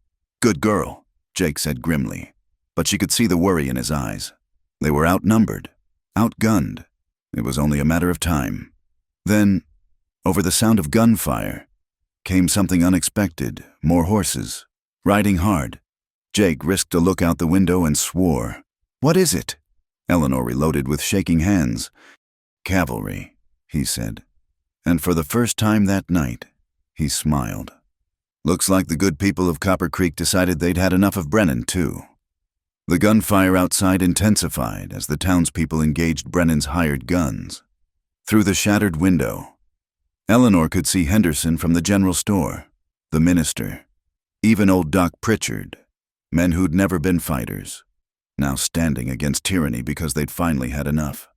"Good girl," Jake said grimly, but she could see the worry in his eyes. They were outnumbered, outgunned. It was only a matter of time. Then, over the sound of gunfire, came something unexpected, more horses, riding hard. Jake risked a look out the window and swore. "What is it?" Eleanor reloaded with shaking hands. "Cavalry," he said. And for the first time that night, he smiled. Looks like the good people of Copper Creek decided they'd had enough of Brennan, too. The gunfire outside intensified as the townspeople engaged Brennan's hired guns. Through the shattered window, Eleanor could see Henderson from the general store, the minister, even old Doc Pritchard, men who'd never been fighters, now standing against tyranny because they'd finally had enough.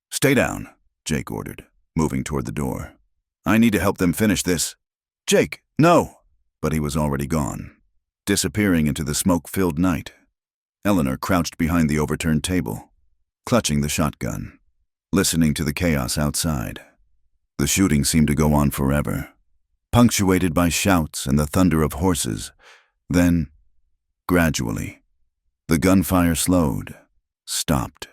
"Stay down," Jake ordered, moving toward the door. "I need to help them finish this." "Jake, no!" But he was already gone, disappearing into the smoke-filled night. Eleanor crouched behind the overturned table, clutching the shotgun, listening to the chaos outside. The shooting seemed to go on forever, punctuated by shouts and the thunder of horses. Then, gradually, the gunfire slowed, stopped.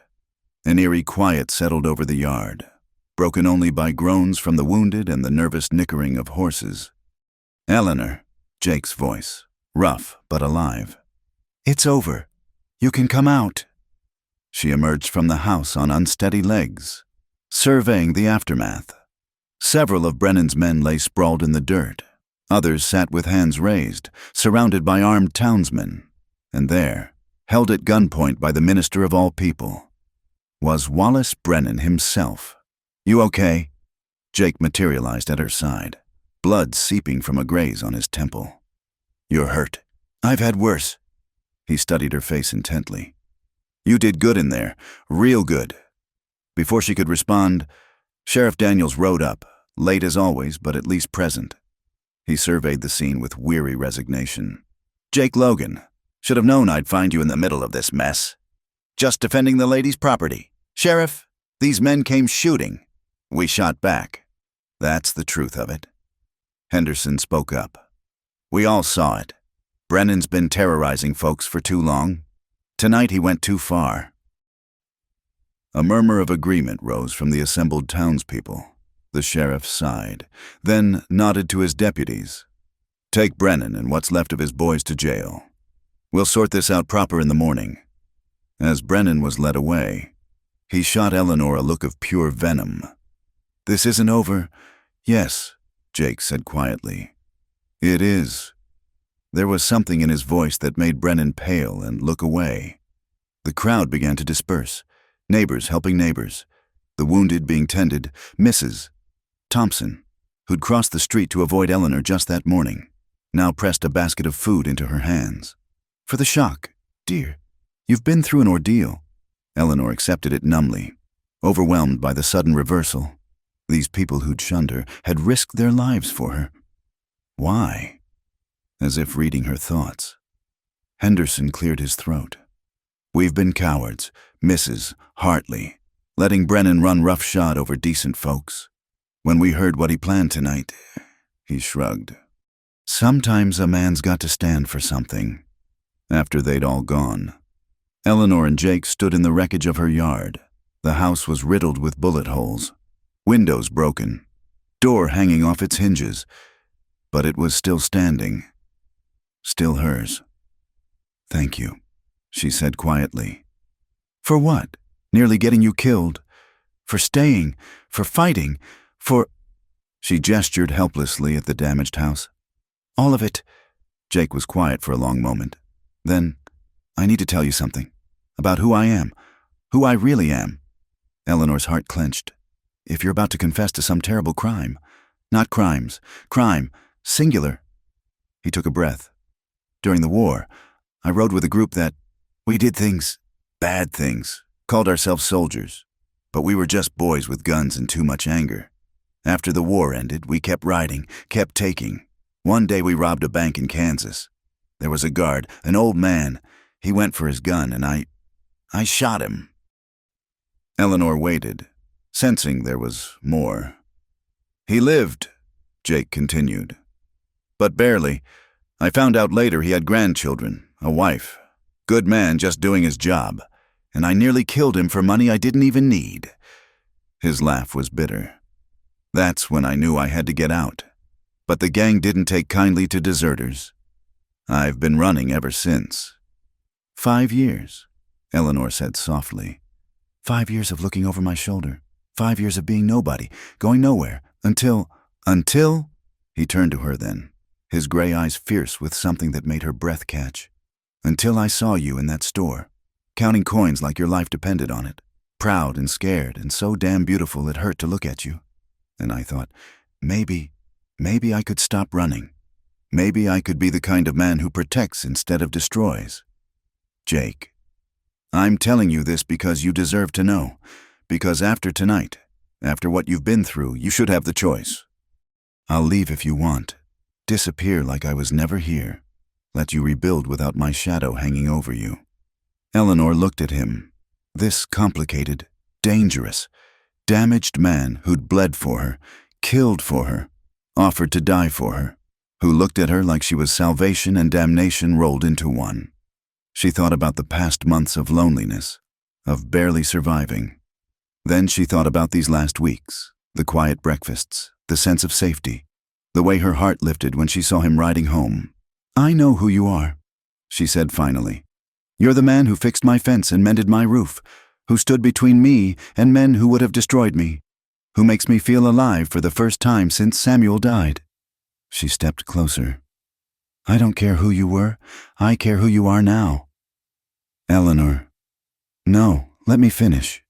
An eerie quiet settled over the yard, broken only by groans from the wounded and the nervous nickering of horses. "Eleanor," Jake's voice, rough but alive. "It's over. You can come out." She emerged from the house on unsteady legs, surveying the aftermath. Several of Brennan's men lay sprawled in the dirt. Others sat with hands raised, surrounded by armed townsmen. And there, held at gunpoint by the minister of all people, was Wallace Brennan himself. "You okay?" Jake materialized at her side, blood seeping from a graze on his temple. "You're hurt." "I've had worse." He studied her face intently. "You did good in there, real good." Before she could respond, Sheriff Daniels rode up, late as always, but at least present. He surveyed the scene with weary resignation. "Jake Logan, should have known I'd find you in the middle of this mess. Just defending the lady's property. Sheriff, these men came shooting. We shot back. That's the truth of it." Henderson spoke up. "We all saw it. Brennan's been terrorizing folks for too long. Tonight he went too far." A murmur of agreement rose from the assembled townspeople. The sheriff sighed, then nodded to his deputies. "Take Brennan and what's left of his boys to jail. We'll sort this out proper in the morning." As Brennan was led away, he shot Eleanor a look of pure venom. "This isn't over." "Yes," Jake said quietly. "It is." There was something in his voice that made Brennan pale and look away. The crowd began to disperse, neighbors helping neighbors, the wounded being tended. Mrs. Thompson, who'd crossed the street to avoid Eleanor just that morning, now pressed a basket of food into her hands. "For the shock, dear. You've been through an ordeal." Eleanor accepted it numbly, overwhelmed by the sudden reversal. These people who'd shunned her had risked their lives for her. Why? As if reading her thoughts, Henderson cleared his throat. "We've been cowards, Mrs. Hartley, letting Brennan run roughshod over decent folks. When we heard what he planned tonight," he shrugged. "Sometimes a man's got to stand for something." After they'd all gone, Eleanor and Jake stood in the wreckage of her yard. The house was riddled with bullet holes, windows broken, door hanging off its hinges, but it was still standing. still hers. "Thank you," she said quietly. "For what? Nearly getting you killed? For staying? For fighting? For—" She gestured helplessly at the damaged house. "All of it." Jake was quiet for a long moment. Then, "I need to tell you something. About who I am. Who I really am." Eleanor's heart clenched. "If you're about to confess to some terrible crime. Not crimes. Crime. Singular." He took a breath. "During the war, I rode with a group that— we did things, bad things, called ourselves soldiers. But we were just boys with guns and too much anger. After the war ended, we kept riding, kept taking. One day we robbed a bank in Kansas. There was a guard, an old man. He went for his gun, and I shot him." Eleanor waited, sensing there was more. "He lived," Jake continued. "But barely. I found out later he had grandchildren, a wife. Good man, just doing his job. And I nearly killed him for money I didn't even need." His laugh was bitter. "That's when I knew I had to get out. But the gang didn't take kindly to deserters. I've been running ever since." 5 years, Eleanor said softly. 5 years of looking over my shoulder. 5 years of being nobody, going nowhere, until, he turned to her then, his gray eyes fierce with something that made her breath catch. "Until I saw you in that store, counting coins like your life depended on it, proud and scared and so damn beautiful it hurt to look at you. And I thought, maybe I could stop running. Maybe I could be the kind of man who protects instead of destroys." Jake, I'm telling you this because you deserve to know. Because after tonight, after what you've been through, you should have the choice. I'll leave if you want. Disappear like I was never here. Let you rebuild without my shadow hanging over you. Eleanor looked at him. This complicated, dangerous, damaged man who'd bled for her, killed for her, offered to die for her, who looked at her like she was salvation and damnation rolled into one. She thought about the past months of loneliness, of barely surviving. Then she thought about these last weeks, the quiet breakfasts, the sense of safety, the way her heart lifted when she saw him riding home. I know who you are, she said finally. You're the man who fixed my fence and mended my roof, who stood between me and men who would have destroyed me, who makes me feel alive for the first time since Samuel died. She stepped closer. I don't care who you were, I care who you are now. Eleanor. No, let me finish.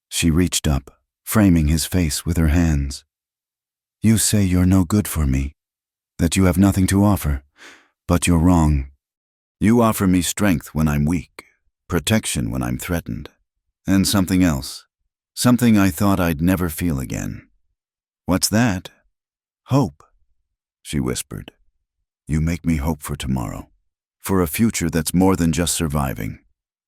She reached up, framing his face with her hands. You say you're no good for me, that you have nothing to offer, but you're wrong. You offer me strength when I'm weak, protection when I'm threatened, and something else, something I thought I'd never feel again. What's that? Hope, she whispered. You make me hope for tomorrow, for a future that's more than just surviving.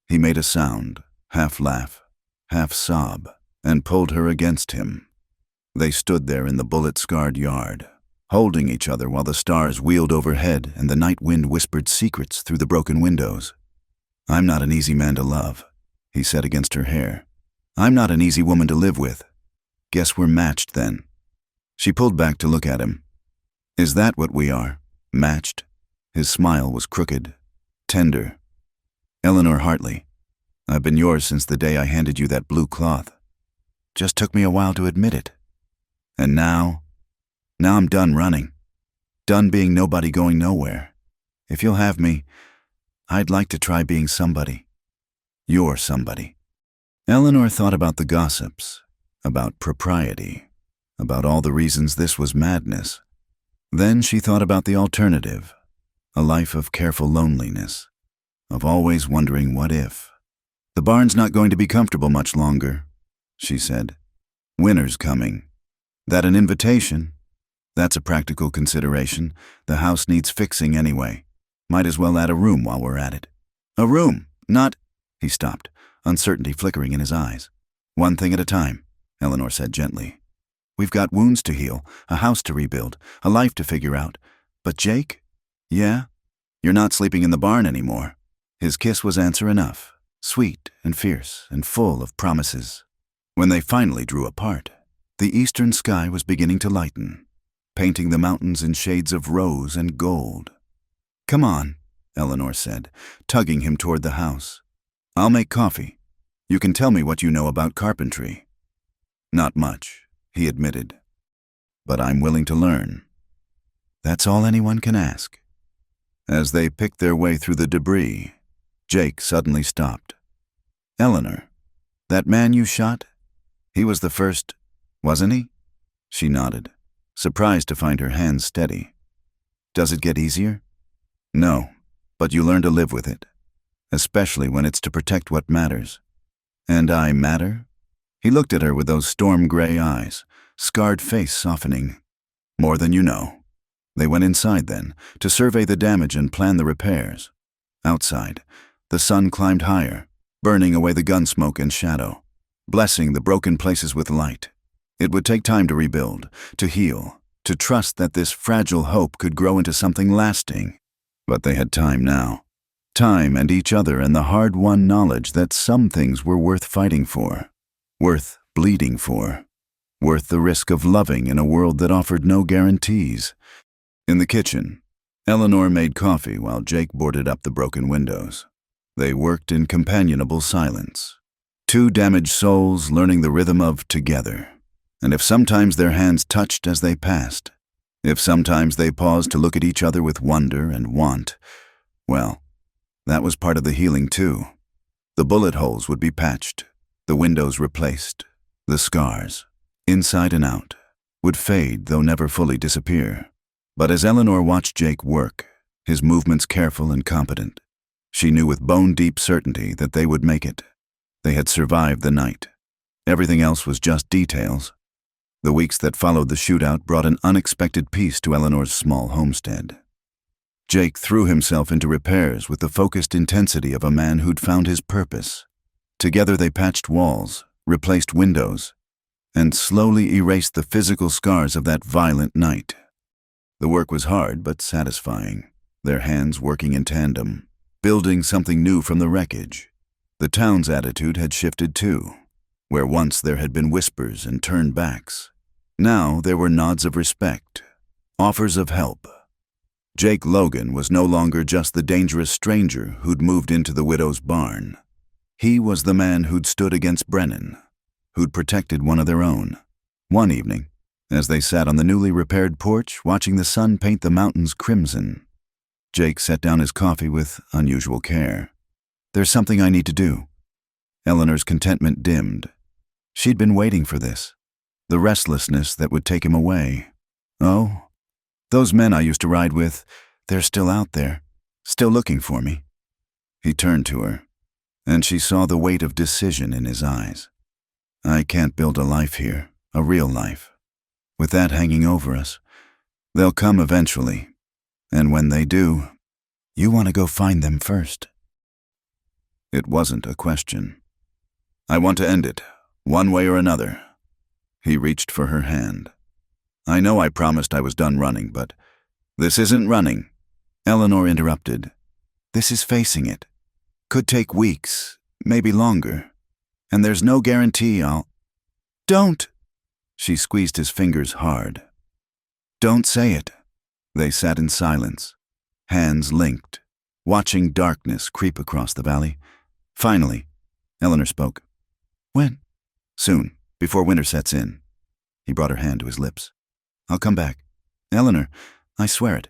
He made a sound, half laugh, half sob, and pulled her against him. They stood there in the bullet-scarred yard, holding each other while the stars wheeled overhead and the night wind whispered secrets through the broken windows. I'm not an easy man to love, he said against her hair. I'm not an easy woman to live with. Guess we're matched then. She pulled back to look at him. Is that what we are? Matched? His smile was crooked, tender. Eleanor Hartley, I've been yours since the day I handed you that blue cloth. Just took me a while to admit it. And now I'm done running. Done being nobody going nowhere. If you'll have me, I'd like to try being somebody. You're somebody. Eleanor thought about the gossips, about propriety, about all the reasons this was madness. Then she thought about the alternative, a life of careful loneliness, of always wondering what if. The barn's not going to be comfortable much longer, she said. Winter's coming. That an invitation? That's a practical consideration. The house needs fixing anyway. Might as well add a room while we're at it. A room, not— He stopped, uncertainty flickering in his eyes. One thing at a time, Eleanor said gently. We've got wounds to heal, a house to rebuild, a life to figure out. But Jake? Yeah? You're not sleeping in the barn anymore. His kiss was answer enough, sweet and fierce and full of promises. When they finally drew apart, the eastern sky was beginning to lighten, painting the mountains in shades of rose and gold. Come on, Eleanor said, tugging him toward the house. I'll make coffee. You can tell me what you know about carpentry. Not much, he admitted. But I'm willing to learn. That's all anyone can ask. As they picked their way through the debris, Jake suddenly stopped. Eleanor, that man you shot? He was the first, wasn't he? She nodded, surprised to find her hands steady. Does it get easier? No, but you learn to live with it, especially when it's to protect what matters. And I matter? He looked at her with those storm-gray eyes, scarred face softening. More than you know. They went inside then, to survey the damage and plan the repairs. Outside, the sun climbed higher, burning away the gun smoke and shadow, blessing the broken places with light. It would take time to rebuild, to heal, to trust that this fragile hope could grow into something lasting. But they had time now. Time and each other and the hard-won knowledge that some things were worth fighting for, worth bleeding for, worth the risk of loving in a world that offered no guarantees. In the kitchen, Eleanor made coffee while Jake boarded up the broken windows. They worked in companionable silence. Two damaged souls learning the rhythm of together. And if sometimes their hands touched as they passed, if sometimes they paused to look at each other with wonder and want, well, that was part of the healing too. The bullet holes would be patched, the windows replaced, the scars, inside and out, would fade though never fully disappear. But as Eleanor watched Jake work, his movements careful and competent, she knew with bone-deep certainty that they would make it. They had survived the night. Everything else was just details. The weeks that followed the shootout brought an unexpected peace to Eleanor's small homestead. Jake threw himself into repairs with the focused intensity of a man who'd found his purpose. Together they patched walls, replaced windows, and slowly erased the physical scars of that violent night. The work was hard but satisfying, their hands working in tandem, building something new from the wreckage. The town's attitude had shifted too. Where once there had been whispers and turned backs, now there were nods of respect, offers of help. Jake Logan was no longer just the dangerous stranger who'd moved into the widow's barn. He was the man who'd stood against Brennan, who'd protected one of their own. One evening, as they sat on the newly repaired porch watching the sun paint the mountains crimson, Jake set down his coffee with unusual care. There's something I need to do. Eleanor's contentment dimmed. She'd been waiting for this, the restlessness that would take him away. Oh, those men I used to ride with, they're still out there, still looking for me. He turned to her, and she saw the weight of decision in his eyes. I can't build a life here, a real life. With that hanging over us, they'll come eventually, and when they do, you want to go find them first. It wasn't a question. I want to end it, one way or another. He reached for her hand. I know I promised I was done running, but this isn't running. Eleanor interrupted. This is facing it. Could take weeks, maybe longer. And there's no guarantee I'll... Don't! She squeezed his fingers hard. Don't say it. They sat in silence, hands linked, watching darkness creep across the valley. Finally, Eleanor spoke. When? Soon, before winter sets in. He brought her hand to his lips. I'll come back. Eleanor, I swear it.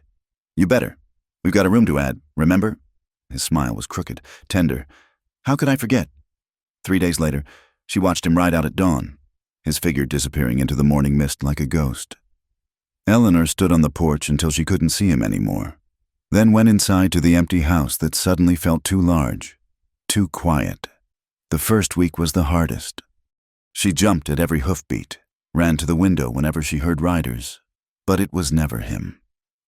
You better. We've got a room to add, remember? His smile was crooked, tender. How could I forget? 3 days later, she watched him ride out at dawn, his figure disappearing into the morning mist like a ghost. Eleanor stood on the porch until she couldn't see him anymore, then went inside to the empty house that suddenly felt too large, too quiet. The first week was the hardest. She jumped at every hoofbeat, ran to the window whenever she heard riders, but it was never him.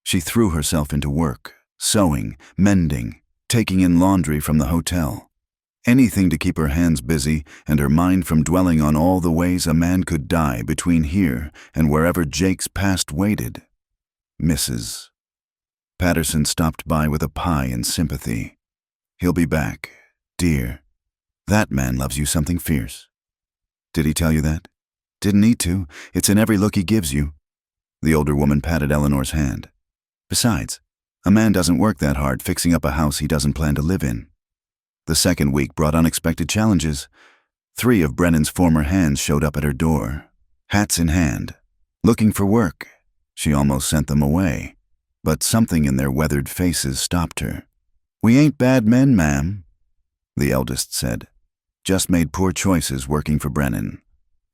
She threw herself into work, sewing, mending, taking in laundry from the hotel. Anything to keep her hands busy and her mind from dwelling on all the ways a man could die between here and wherever Jake's past waited. Mrs. Patterson stopped by with a pie and sympathy. He'll be back, dear. That man loves you something fierce. Did he tell you that? Didn't need to. It's in every look he gives you. The older woman patted Eleanor's hand. Besides, A man doesn't work that hard fixing up a house he doesn't plan to live in. The second week brought unexpected challenges. 3 of Brennan's former hands showed up at her door, hats in hand, looking for work. She almost sent them away, but something in their weathered faces stopped her. "We ain't bad men, ma'am," the eldest said. "Just made poor choices working for Brennan.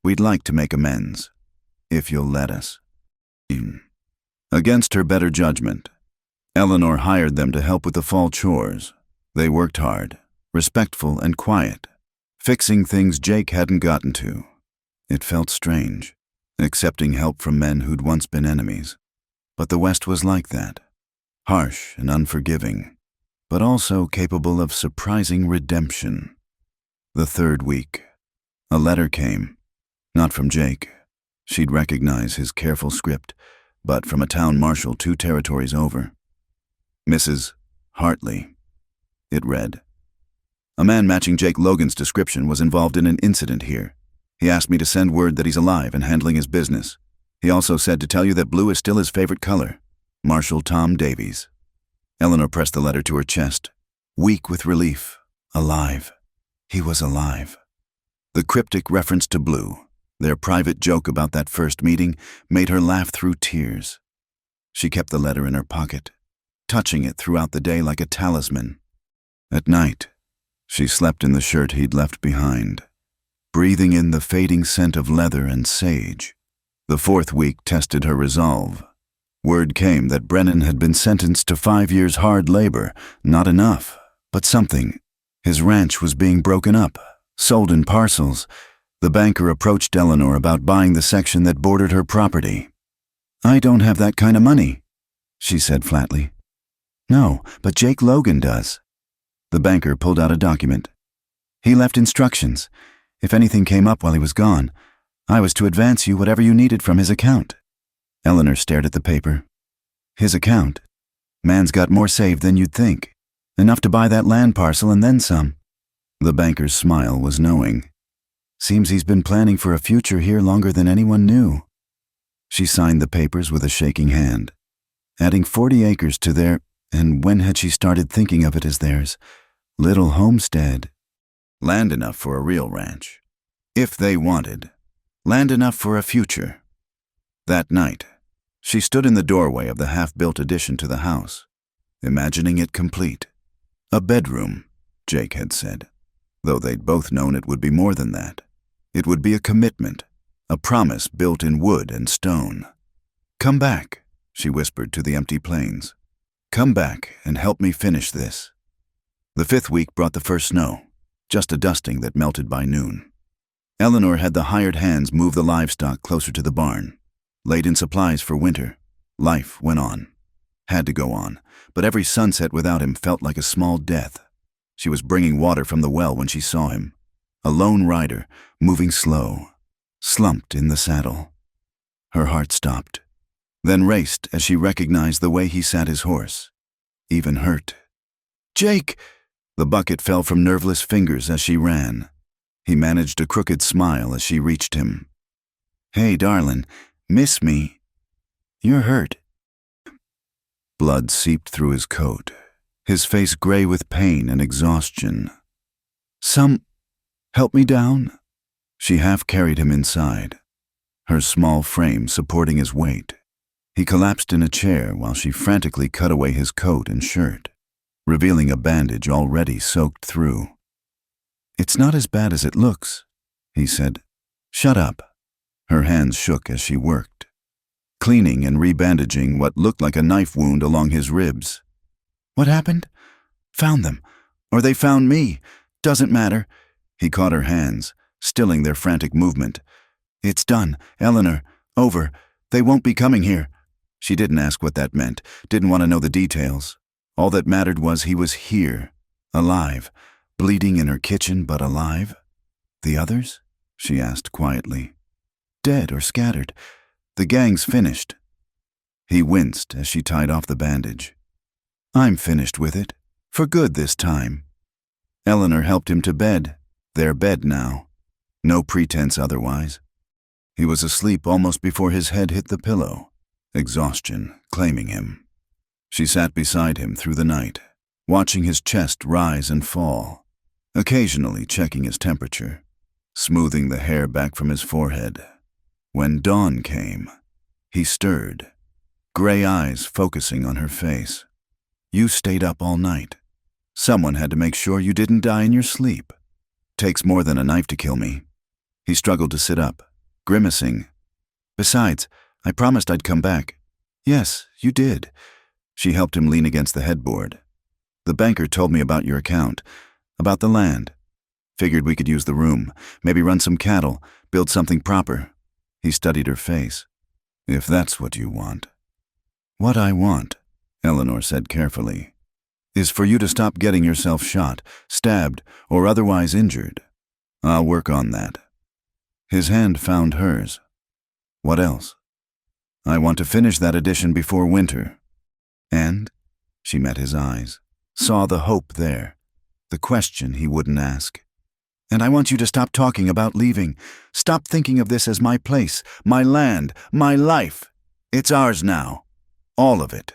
We'd like to make amends, if you'll let us." Against her better judgment, Eleanor hired them to help with the fall chores. They worked hard, respectful and quiet, fixing things Jake hadn't gotten to. It felt strange, accepting help from men who'd once been enemies. But the West was like that, harsh and unforgiving, but also capable of surprising redemption. The third week, a letter came, not from Jake. She'd recognize his careful script, but from a town marshal 2 territories over. "Mrs. Hartley," it read. "A man matching Jake Logan's description was involved in an incident here. He asked me to send word that he's alive and handling his business. He also said to tell you that blue is still his favorite color. Marshal Tom Davies." Eleanor pressed the letter to her chest, weak with relief. Alive. He was alive. The cryptic reference to blue, their private joke about that first meeting, made her laugh through tears. She kept the letter in her pocket, touching it throughout the day like a talisman. At night, she slept in the shirt he'd left behind, breathing in the fading scent of leather and sage. The fourth week tested her resolve. Word came that Brennan had been sentenced to 5 years hard labor. Not enough, but something. His ranch was being broken up, sold in parcels. The banker approached Eleanor about buying the section that bordered her property. "I don't have that kind of money," she said flatly. "No, but Jake Logan does." The banker pulled out a document. "He left instructions. If anything came up while he was gone, I was to advance you whatever you needed from his account." Eleanor stared at the paper. "His account? Man's got more saved than you'd think. Enough to buy that land parcel and then some." The banker's smile was knowing. "Seems he's been planning for a future here longer than anyone knew." She signed the papers with a shaking hand. Adding 40 acres to their, and when had she started thinking of it as theirs, little homestead. Land enough for a real ranch. If they wanted. Land enough for a future. That night, she stood in the doorway of the half-built addition to the house, imagining it complete. A bedroom, Jake had said, though they'd both known it would be more than that. It would be a commitment, a promise built in wood and stone. "Come back," she whispered to the empty plains. "Come back and help me finish this." The 5th week brought the first snow, just a dusting that melted by noon. Eleanor had the hired hands move the livestock closer to the barn, laid in supplies for winter. Life went on. Had to go on, but every sunset without him felt like a small death. She was bringing water from the well when she saw him. A lone rider, moving slow, slumped in the saddle. Her heart stopped, then raced as she recognized the way he sat his horse, even hurt. "Jake!" The bucket fell from nerveless fingers as she ran. He managed a crooked smile as she reached him. "Hey, darlin', miss me? You're hurt." Blood seeped through his coat, his face gray with pain and exhaustion. Help me down?" She half carried him inside, her small frame supporting his weight. He collapsed in a chair while she frantically cut away his coat and shirt, revealing a bandage already soaked through. "It's not as bad as it looks," he said. "Shut up." Her hands shook as she worked, cleaning and rebandaging what looked like a knife wound along his ribs. "What happened?" "Found them. Or they found me. Doesn't matter." He caught her hands, stilling their frantic movement. "It's done, Eleanor. Over. They won't be coming here." She didn't ask what that meant, didn't want to know the details. All that mattered was he was here, alive, bleeding in her kitchen, but alive. "The others?" she asked quietly. "Dead or scattered. The gang's finished." He winced as she tied off the bandage. "I'm finished with it. For good this time." Eleanor helped him to bed. Their bed now. No pretense otherwise. He was asleep almost before his head hit the pillow, exhaustion claiming him. She sat beside him through the night, watching his chest rise and fall, occasionally checking his temperature, smoothing the hair back from his forehead. When dawn came, he stirred, gray eyes focusing on her face. You stayed up all night. Someone had to make sure you didn't die in your sleep. Takes more than a knife to kill me. He struggled to sit up, grimacing. Besides, I promised I'd come back. Yes, you did. She helped him lean against the headboard. The banker told me about your account, about the land. Figured we could use the room, maybe run some cattle, build something proper. He studied her face. If that's what you want. What I want, Eleanor said carefully, is for you to stop getting yourself shot, stabbed, or otherwise injured. I'll work on that. His hand found hers. What else? I want to finish that edition before winter. And? She met his eyes, saw the hope there, the question he wouldn't ask. And I want you to stop talking about leaving. Stop thinking of this as my place, my land, my life. It's ours now. All of it.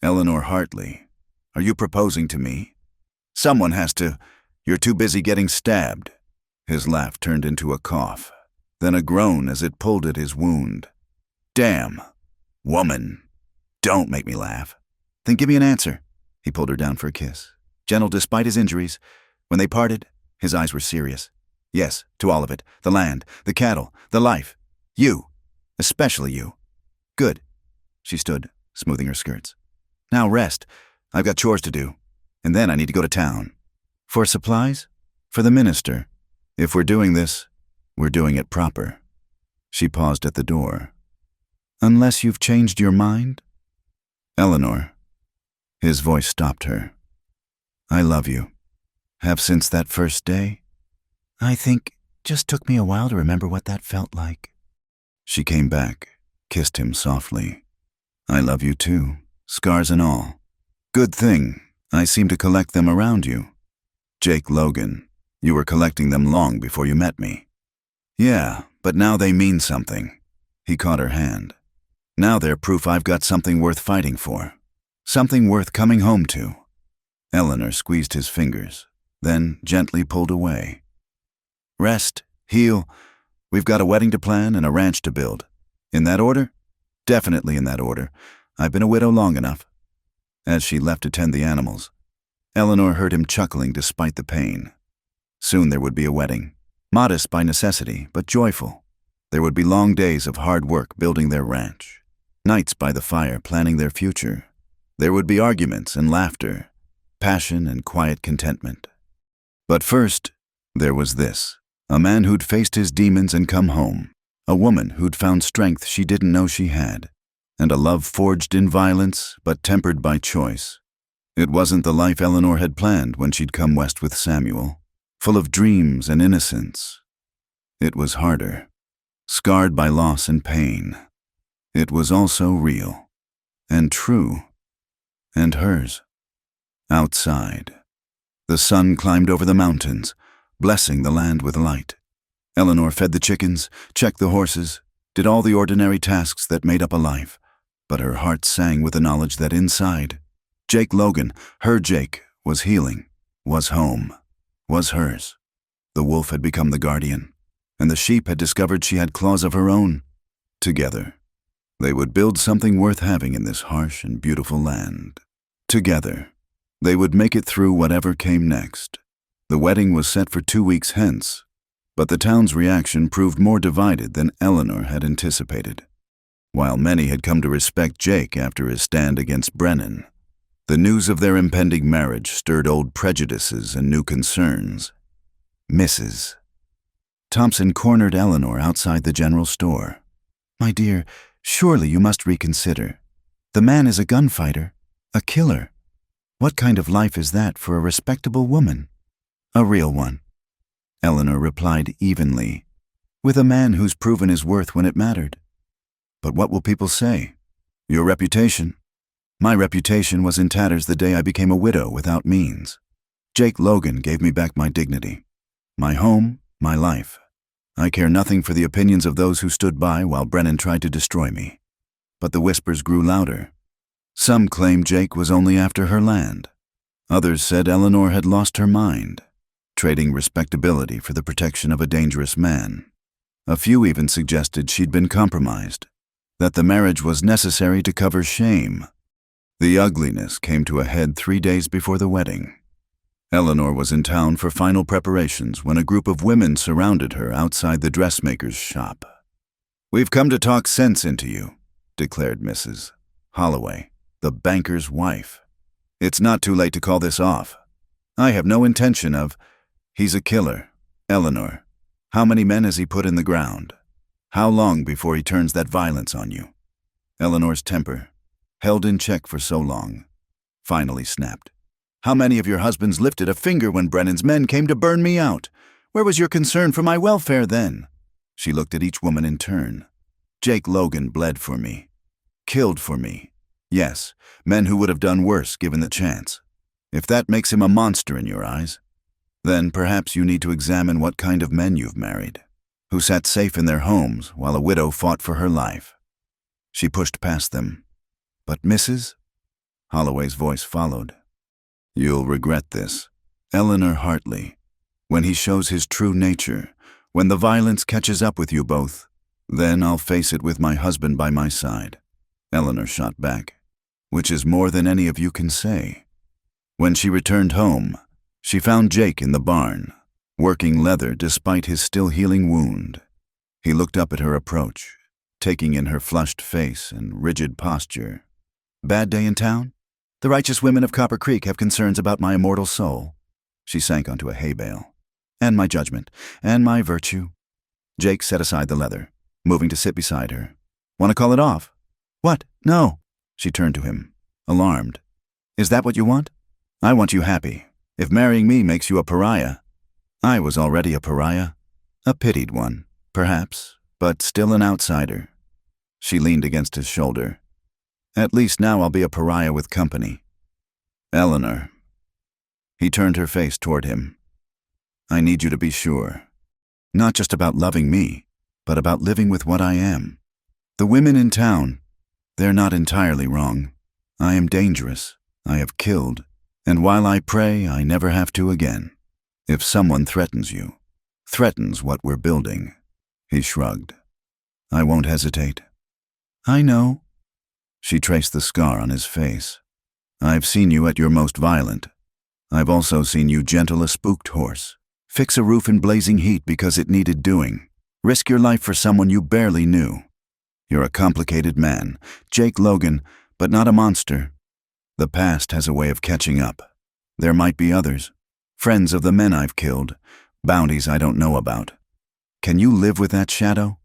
Eleanor Hartley, are you proposing to me? Someone has to. You're too busy getting stabbed. His laugh turned into a cough, then a groan as it pulled at his wound. Damn. Woman. Don't make me laugh. Then give me an answer. He pulled her down for a kiss. Gentle despite his injuries. When they parted, his eyes were serious. Yes, to all of it. The land, the cattle, the life. You. Especially you. Good. She stood, smoothing her skirts. Now rest. I've got chores to do. And then I need to go to town. For supplies? For the minister. If we're doing this, we're doing it proper. She paused at the door. Unless you've changed your mind? Eleanor. His voice stopped her. I love you. Have since that first day? I think just took me a while to remember what that felt like. She came back, kissed him softly. I love you too, scars and all. Good thing, I seem to collect them around you. Jake Logan, you were collecting them long before you met me. Yeah, but now they mean something. He caught her hand. Now they're proof I've got something worth fighting for. Something worth coming home to. Eleanor squeezed his fingers, then gently pulled away. Rest, heal. We've got a wedding to plan and a ranch to build. In that order? Definitely in that order. I've been a widow long enough. As she left to tend the animals, Eleanor heard him chuckling despite the pain. Soon there would be a wedding. Modest by necessity, but joyful. There would be long days of hard work building their ranch. Nights by the fire planning their future. There would be arguments and laughter, passion and quiet contentment. But first, there was this. A man who'd faced his demons and come home. A woman who'd found strength she didn't know she had. And a love forged in violence, but tempered by choice. It wasn't the life Eleanor had planned when she'd come west with Samuel, full of dreams and innocence. It was harder, scarred by loss and pain. It was also real, and true, and hers. Outside, the sun climbed over the mountains, blessing the land with light. Eleanor fed the chickens, checked the horses, did all the ordinary tasks that made up a life, but her heart sang with the knowledge that inside, Jake Logan, her Jake, was healing, was home, was hers. The wolf had become the guardian, and the sheep had discovered she had claws of her own. Together, they would build something worth having in this harsh and beautiful land. Together, they would make it through whatever came next. The wedding was set for 2 weeks hence, but the town's reaction proved more divided than Eleanor had anticipated. While many had come to respect Jake after his stand against Brennan, the news of their impending marriage stirred old prejudices and new concerns. Mrs. Thompson cornered Eleanor outside the general store. My dear, surely you must reconsider. The man is a gunfighter, a killer. What kind of life is that for a respectable woman? A real one, Eleanor replied evenly, with a man who's proven his worth when it mattered. But what will people say? Your reputation? My reputation was in tatters the day I became a widow without means. Jake Logan gave me back my dignity, my home, my life. I care nothing for the opinions of those who stood by while Brennan tried to destroy me. But the whispers grew louder. Some claimed Jake was only after her land. Others said Eleanor had lost her mind, trading respectability for the protection of a dangerous man. A few even suggested she'd been compromised, that the marriage was necessary to cover shame. The ugliness came to a head 3 days before the wedding. Eleanor was in town for final preparations when a group of women surrounded her outside the dressmaker's shop. "We've come to talk sense into you," declared Mrs. Holloway, the banker's wife. "It's not too late to call this off. I have no intention of—" "He's a killer, Eleanor. How many men has he put in the ground? How long before he turns that violence on you?" Eleanor's temper, held in check for so long, finally snapped. "How many of your husbands lifted a finger when Brennan's men came to burn me out? Where was your concern for my welfare then?" She looked at each woman in turn. "Jake Logan bled for me. Killed for me. Yes, men who would have done worse given the chance. If that makes him a monster in your eyes, then perhaps you need to examine what kind of men you've married, who sat safe in their homes while a widow fought for her life." She pushed past them. "But Mrs.?" Holloway's voice followed. "You'll regret this, Eleanor Hartley. When he shows his true nature, when the violence catches up with you both, then I'll face it with my husband by my side." Eleanor shot back, "Which is more than any of you can say." When she returned home, she found Jake in the barn, working leather despite his still healing wound. He looked up at her approach, taking in her flushed face and rigid posture. "Bad day in town? The righteous women of Copper Creek have concerns about my immortal soul." She sank onto a hay bale. "And my judgment, and my virtue." Jake set aside the leather, moving to sit beside her. "Want to call it off?" "What? No." She turned to him, alarmed. "Is that what you want?" "I want you happy. If marrying me makes you a pariah—" "I was already a pariah. A pitied one, perhaps, but still an outsider." She leaned against his shoulder. "At least now I'll be a pariah with company." "Eleanor." He turned her face toward him. "I need you to be sure. Not just about loving me, but about living with what I am. The women in town, they're not entirely wrong. I am dangerous. I have killed. And while I pray, I never have to again. If someone threatens you, threatens what we're building," he shrugged, "I won't hesitate." "I know." She traced the scar on his face. "I've seen you at your most violent. I've also seen you gentle a spooked horse. Fix a roof in blazing heat because it needed doing. Risk your life for someone you barely knew. You're a complicated man, Jake Logan, but not a monster. The past has a way of catching up. There might be others, friends of the men I've killed, bounties I don't know about. Can you live with that shadow?"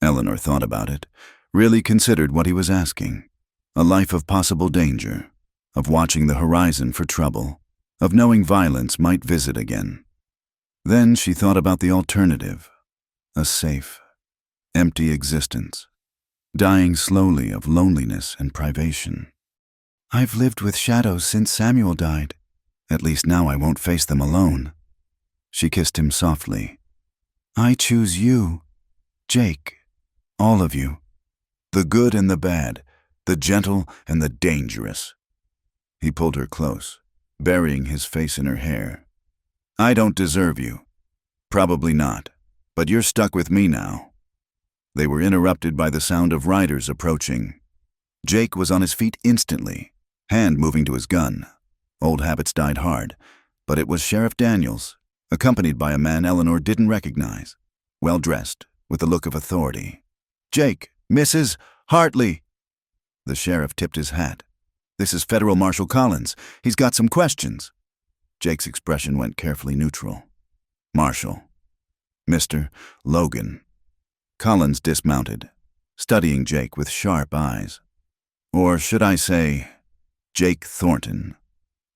Eleanor thought about it, really considered what he was asking. A life of possible danger, of watching the horizon for trouble, of knowing violence might visit again. Then she thought about the alternative, a safe, empty existence, dying slowly of loneliness and privation. "I've lived with shadows since Samuel died. At least now I won't face them alone." She kissed him softly. "I choose you, Jake, all of you. The good and the bad, the gentle and the dangerous." He pulled her close, burying his face in her hair. "I don't deserve you. Probably not, but you're stuck with me now." They were interrupted by the sound of riders approaching. Jake was on his feet instantly, hand moving to his gun. Old habits died hard, but it was Sheriff Daniels, accompanied by a man Eleanor didn't recognize, well-dressed, with a look of authority. "Jake, Mrs. Hartley." The sheriff tipped his hat. "This is Federal Marshal Collins. He's got some questions." Jake's expression went carefully neutral. "Marshal. Mr. Logan." Collins dismounted, studying Jake with sharp eyes. "Or should I say, Jake Thornton?"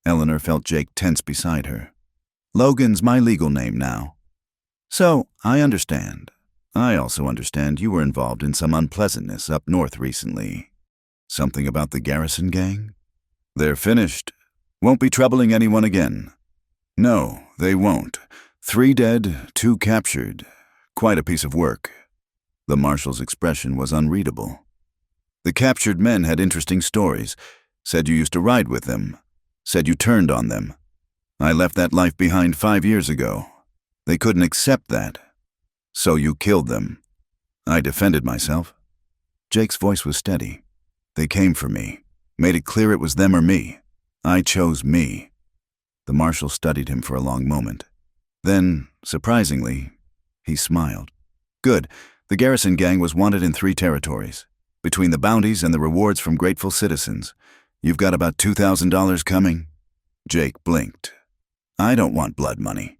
Eleanor felt Jake tense beside her. "Logan's my legal name now." "So, I understand. I also understand you were involved in some unpleasantness up north recently. Something about the Garrison gang?" "They're finished. Won't be troubling anyone again." "No, they won't. 3 dead, 2 captured. Quite a piece of work." The marshal's expression was unreadable. "The captured men had interesting stories. Said you used to ride with them. Said you turned on them. I left that life behind 5 years ago. They couldn't accept that. So you killed them. I defended myself. Jake's voice was steady. They came for me. Made it clear it was them or me. I chose me. The marshal studied him for a long moment. Then, surprisingly, he smiled. Good. The garrison gang was wanted in 3 territories. Between the bounties and the rewards from grateful citizens, you've got about $2,000 coming. Jake blinked. I don't want blood money.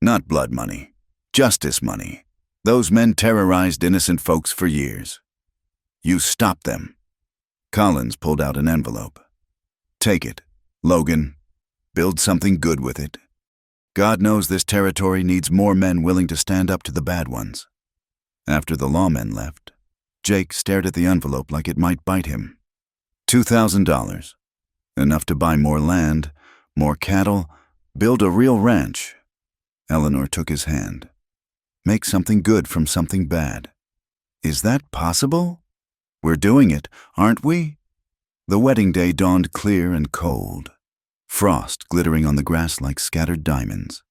Not blood money. Justice money. Those men terrorized innocent folks for years. You stopped them. Collins pulled out an envelope. Take it, Logan. Build something good with it. God knows this territory needs more men willing to stand up to the bad ones. After the lawmen left, Jake stared at the envelope like it might bite him. $2,000. Enough to buy more land, more cattle, build a real ranch. Eleanor took his hand. Make something good from something bad. Is that possible? We're doing it, aren't we? The wedding day dawned clear and cold, frost glittering on the grass like scattered diamonds.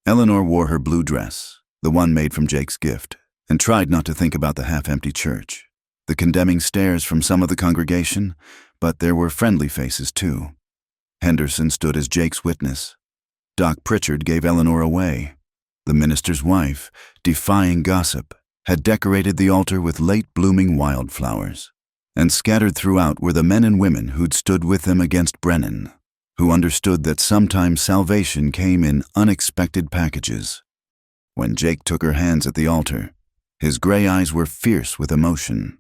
Eleanor wore her blue dress, the one made from Jake's gift, and tried not to think about the half-empty church, the condemning stares from some of the congregation, but there were friendly faces too. Henderson stood as Jake's witness. Doc Pritchard gave Eleanor away. The minister's wife, defying gossip, had decorated the altar with late-blooming wildflowers, and scattered throughout were the men and women who'd stood with them against Brennan, who understood that sometimes salvation came in unexpected packages. When Jake took her hands at the altar, his gray eyes were fierce with emotion.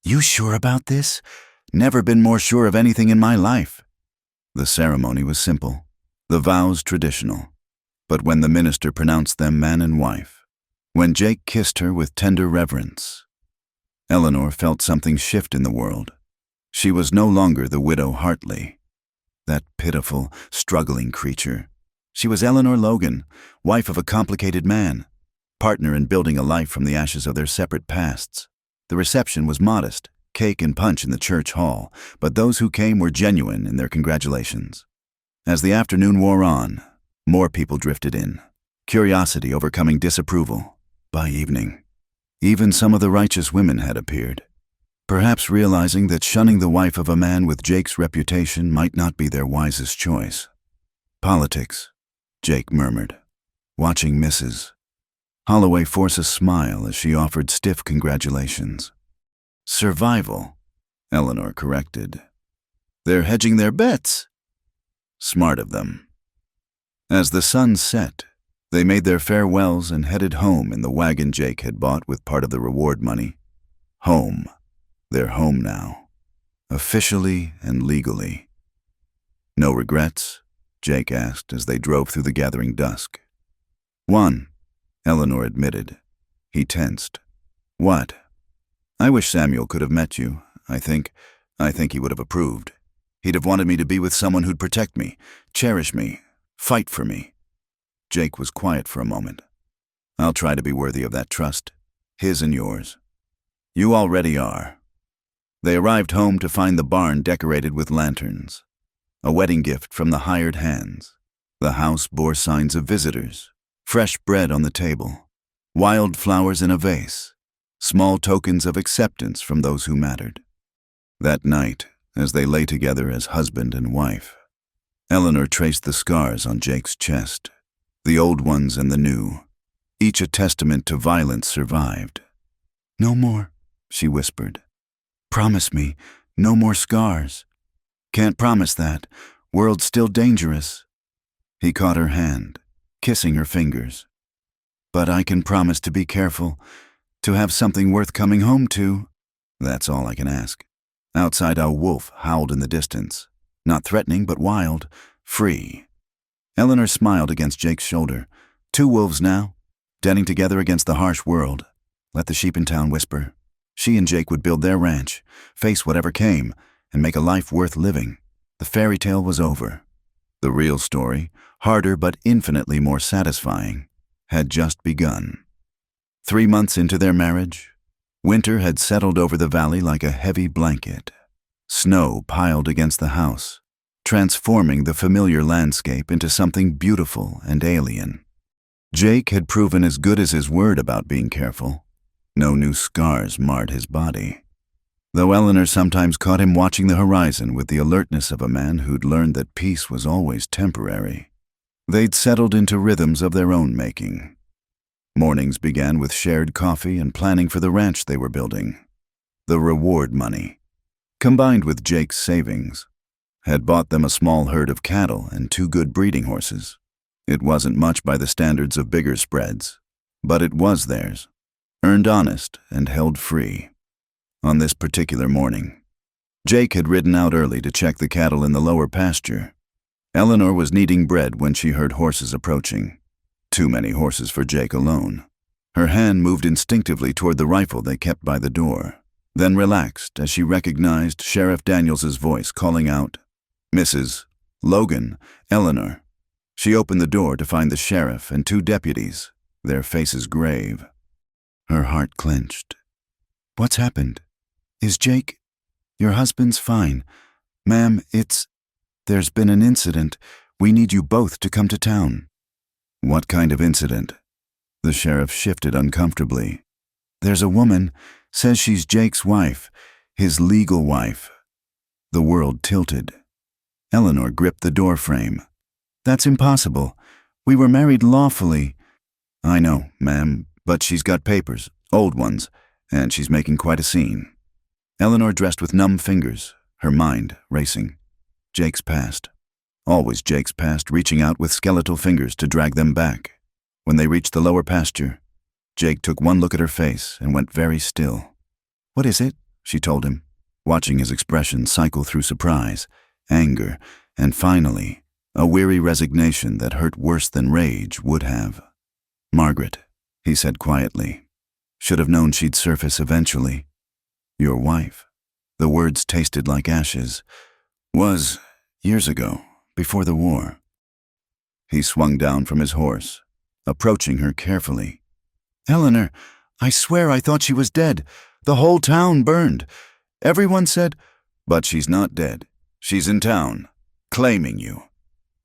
You sure about this? Never been more sure of anything in my life. The ceremony was simple, the vows traditional. But when the minister pronounced them man and wife, when Jake kissed her with tender reverence, Eleanor felt something shift in the world. She was no longer the widow Hartley, that pitiful, struggling creature. She was Eleanor Logan, wife of a complicated man, partner in building a life from the ashes of their separate pasts. The reception was modest, cake and punch in the church hall, but those who came were genuine in their congratulations. As the afternoon wore on, more people drifted in, curiosity overcoming disapproval. By evening, even some of the righteous women had appeared, perhaps realizing that shunning the wife of a man with Jake's reputation might not be their wisest choice. Politics, Jake murmured, watching Mrs. Holloway force a smile as she offered stiff congratulations. Survival, Eleanor corrected. They're hedging their bets. Smart of them. As the sun set, they made their farewells and headed home in the wagon Jake had bought with part of the reward money. Home. They're home now. Officially and legally. No regrets? Jake asked as they drove through the gathering dusk. One, Eleanor admitted. He tensed. What? I wish Samuel could have met you. I think he would have approved. He'd have wanted me to be with someone who'd protect me, cherish me, fight for me. Jake was quiet for a moment. I'll try to be worthy of that trust, his and yours. You already are. They arrived home to find the barn decorated with lanterns, a wedding gift from the hired hands. The house bore signs of visitors, fresh bread on the table, wild flowers in a vase, small tokens of acceptance from those who mattered. That night, as they lay together as husband and wife, Eleanor traced the scars on Jake's chest, the old ones and the new, each a testament to violence survived. No more, she whispered. Promise me, no more scars. Can't promise that. World's still dangerous. He caught her hand, kissing her fingers. But I can promise to be careful, to have something worth coming home to. That's all I can ask. Outside, a wolf howled in the distance, not threatening but wild, free. Eleanor smiled against Jake's shoulder. 2 wolves now, denning together against the harsh world. Let the sheep in town whisper. She and Jake would build their ranch, face whatever came, and make a life worth living. The fairy tale was over. The real story, harder but infinitely more satisfying, had just begun. 3 months into their marriage, winter had settled over the valley like a heavy blanket. Snow piled against the house, transforming the familiar landscape into something beautiful and alien. Jake had proven as good as his word about being careful. No new scars marred his body, though Eleanor sometimes caught him watching the horizon with the alertness of a man who'd learned that peace was always temporary. They'd settled into rhythms of their own making. Mornings began with shared coffee and planning for the ranch they were building. The reward money, combined with Jake's savings, had bought them a small herd of cattle and 2 good breeding horses. It wasn't much by the standards of bigger spreads, but it was theirs, earned honest and held free. On this particular morning, Jake had ridden out early to check the cattle in the lower pasture. Eleanor was kneading bread when she heard horses approaching. Too many horses for Jake alone. Her hand moved instinctively toward the rifle they kept by the door, then relaxed as she recognized Sheriff Daniels's voice calling out, "Mrs. Logan, Eleanor." She opened the door to find the sheriff and 2 deputies, their faces grave. Her heart clenched. "What's happened? Is Jake? Your husband's fine. Ma'am, there's been an incident. We need you both to come to town." "What kind of incident?" The sheriff shifted uncomfortably. "There's a woman, says she's Jake's wife, his legal wife." The world tilted. Eleanor gripped the door frame. "That's impossible. We were married lawfully." "I know, ma'am, but she's got papers, old ones, and she's making quite a scene." Eleanor dressed with numb fingers, her mind racing. Jake's past. Always Jake's past, reaching out with skeletal fingers to drag them back. When they reached the lower pasture, Jake took one look at her face and went very still. "What is it?" she told him, watching his expression cycle through surprise, anger, and finally, a weary resignation that hurt worse than rage would have. "Margaret," he said quietly. "Should have known she'd surface eventually. Your wife," the words tasted like ashes, "was years ago, before the war." He swung down from his horse, approaching her carefully. "Eleanor, I swear I thought she was dead. The whole town burned. Everyone said—" "But she's not dead. She's in town, claiming you."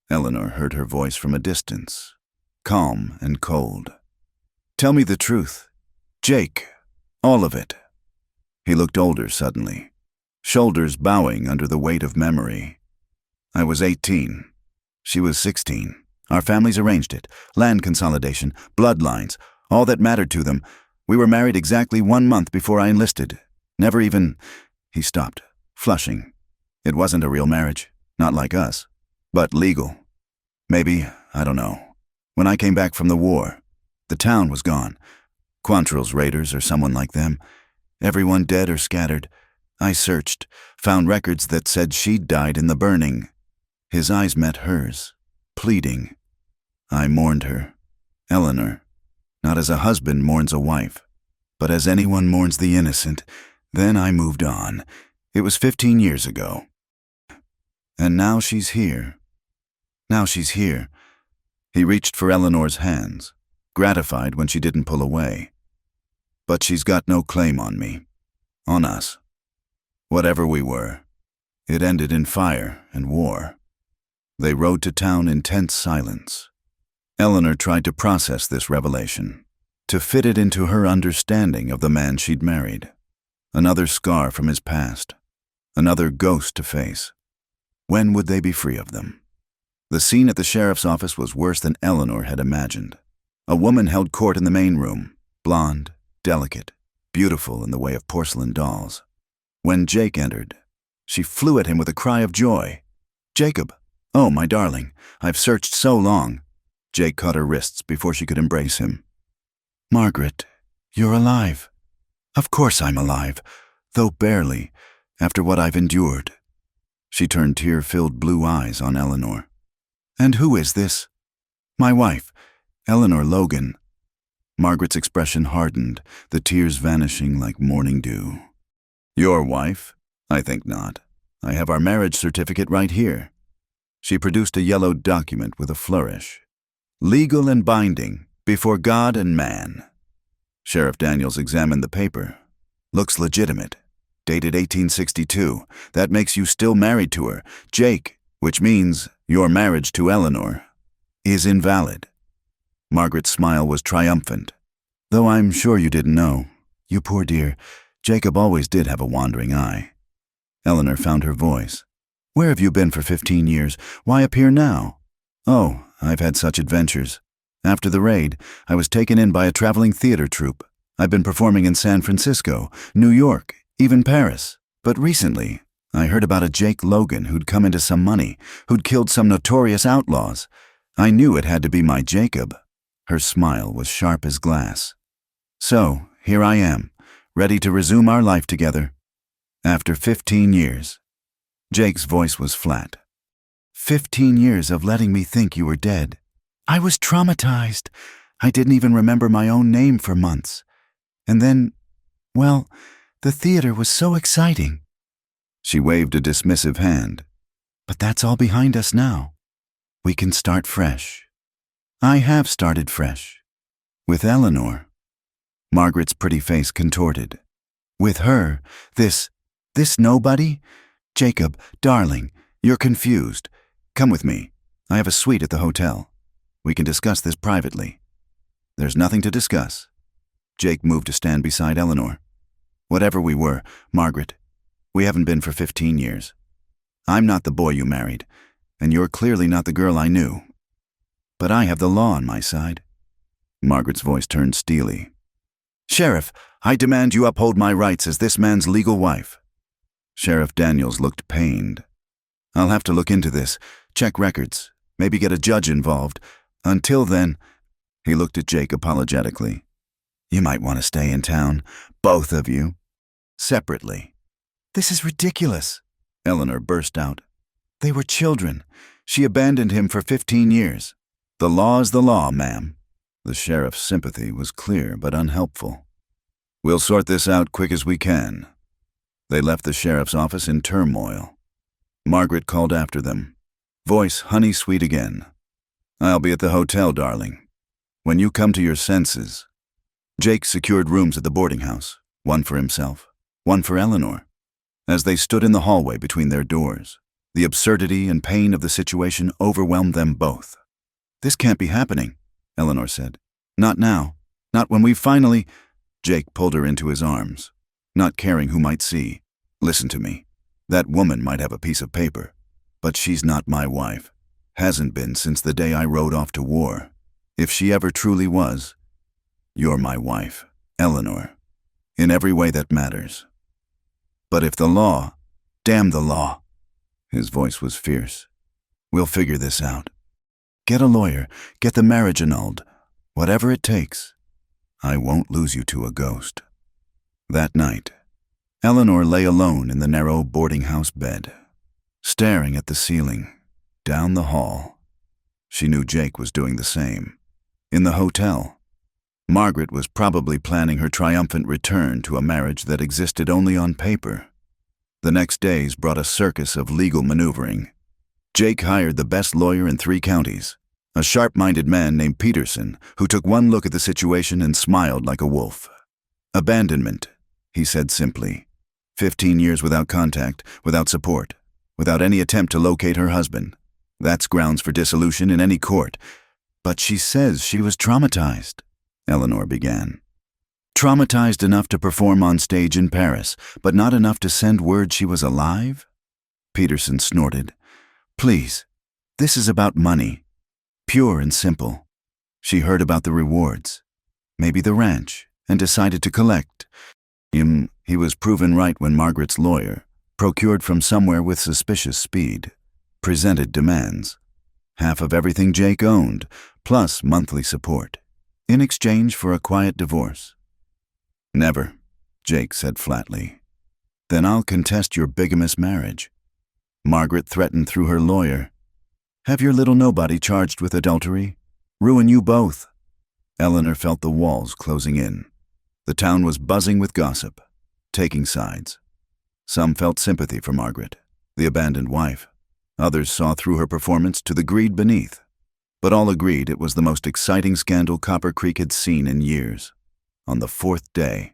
Eleanor heard her voice from a distance, calm and cold. "Tell me the truth. Jake, all of it." He looked older suddenly, shoulders bowing under the weight of memory. "I was 18. She was 16. Our families arranged it. Land consolidation, bloodlines, all that mattered to them. We were married exactly 1 month before I enlisted. Never even—" He stopped, flushing. "It wasn't a real marriage, not like us, but legal. Maybe, I don't know. When I came back from the war, the town was gone. Quantrill's raiders or someone like them. Everyone dead or scattered. I searched, found records that said she'd died in the burning." His eyes met hers, pleading. "I mourned her, Eleanor, not as a husband mourns a wife, but as anyone mourns the innocent. Then I moved on. It was 15 years ago. And now she's here. Now she's here." He reached for Eleanor's hands, gratified when she didn't pull away. "But she's got no claim on me, on us. Whatever we were, it ended in fire and war." They rode to town in tense silence. Eleanor tried to process this revelation, to fit it into her understanding of the man she'd married. Another scar from his past, another ghost to face. When would they be free of them? The scene at the sheriff's office was worse than Eleanor had imagined. A woman held court in the main room, blonde, delicate, beautiful in the way of porcelain dolls. When Jake entered, she flew at him with a cry of joy. "Jacob! Oh, my darling, I've searched so long." Jake caught her wrists before she could embrace him. "Margaret, you're alive." "Of course I'm alive, though barely, after what I've endured." She turned tear-filled blue eyes on Eleanor. "And who is this?" "My wife, Eleanor Logan." Margaret's expression hardened, the tears vanishing like morning dew. "Your wife? I think not. I have our marriage certificate right here." She produced a yellowed document with a flourish. "Legal and binding, before God and man." Sheriff Daniels examined the paper. "Looks legitimate. dated 1862. That makes you still married to her, Jake, which means your marriage to Eleanor is invalid." Margaret's smile was triumphant. "Though I'm sure you didn't know. You poor dear, Jacob always did have a wandering eye." Eleanor found her voice. "Where have you been for 15 years? Why appear now?" "Oh, I've had such adventures. After the raid, I was taken in by a traveling theater troupe. I've been performing in San Francisco, New York, even Paris. But recently, I heard about a Jake Logan who'd come into some money, who'd killed some notorious outlaws. I knew it had to be my Jacob." Her smile was sharp as glass. "So, here I am, ready to resume our life together. After 15 years. Jake's voice was flat. 15 years of letting me think you were dead. I was traumatized. I didn't even remember my own name for months. And then, well, the theater was so exciting." She waved a dismissive hand. "But that's all behind us now. We can start fresh. I have started fresh. With Eleanor." Margaret's pretty face contorted. "With her? This nobody? Jacob, darling, you're confused. Come with me. I have a suite at the hotel. We can discuss this privately." "There's nothing to discuss." Jake moved to stand beside Eleanor. "Whatever we were, Margaret, we haven't been for 15 years. I'm not the boy you married, and you're clearly not the girl I knew. But I have the law on my side." Margaret's voice turned steely. "Sheriff, I demand you uphold my rights as this man's legal wife." Sheriff Daniels looked pained. "I'll have to look into this, check records, maybe get a judge involved. Until then," he looked at Jake apologetically, "you might want to stay in town, both of you, separately." "This is ridiculous," Eleanor burst out. "They were children. She abandoned him for 15 years. The law is the law, ma'am." The sheriff's sympathy was clear but unhelpful. "We'll sort this out quick as we can." They left the sheriff's office in turmoil. Margaret called after them, voice honey-sweet again. "I'll be at the hotel, darling. When you come to your senses." Jake secured rooms at the boarding house, one for himself, one for Eleanor. As they stood in the hallway between their doors, the absurdity and pain of the situation overwhelmed them both. "This can't be happening," Eleanor said. "Not now. Not when we finally—" Jake pulled her into his arms, not caring who might see. "Listen to me. That woman might have a piece of paper, but she's not my wife. Hasn't been since the day I rode off to war. If she ever truly was, you're my wife, Eleanor, in every way that matters. But if the law, damn the law," his voice was fierce, "we'll figure this out. Get a lawyer, get the marriage annulled, whatever it takes. I won't lose you to a ghost." That night, Eleanor lay alone in the narrow boarding house bed, staring at the ceiling, down the hall. She knew Jake was doing the same. In the hotel, Margaret was probably planning her triumphant return to a marriage that existed only on paper. The next days brought a circus of legal maneuvering. Jake hired the best lawyer in 3 counties, a sharp-minded man named Peterson, who took one look at the situation and smiled like a wolf. "Abandonment," he said simply. 15 years without contact, without support, without any attempt to locate her husband. That's grounds for dissolution in any court. "But she says she was traumatized," Eleanor began. "Traumatized enough to perform on stage in Paris, but not enough to send word she was alive?" Peterson snorted. "Please, this is about money. Pure and simple. She heard about the rewards, maybe the ranch, and decided to collect. He was proven right when Margaret's lawyer, procured from somewhere with suspicious speed, presented demands. Half of everything Jake owned, plus monthly support, in exchange for a quiet divorce. "Never," Jake said flatly. "Then I'll contest your bigamous marriage." Margaret threatened through her lawyer. "Have your little nobody charged with adultery? Ruin you both." Eleanor felt the walls closing in. The town was buzzing with gossip, taking sides. Some felt sympathy for Margaret, the abandoned wife. Others saw through her performance to the greed beneath. But all agreed it was the most exciting scandal Copper Creek had seen in years. On the 4th day,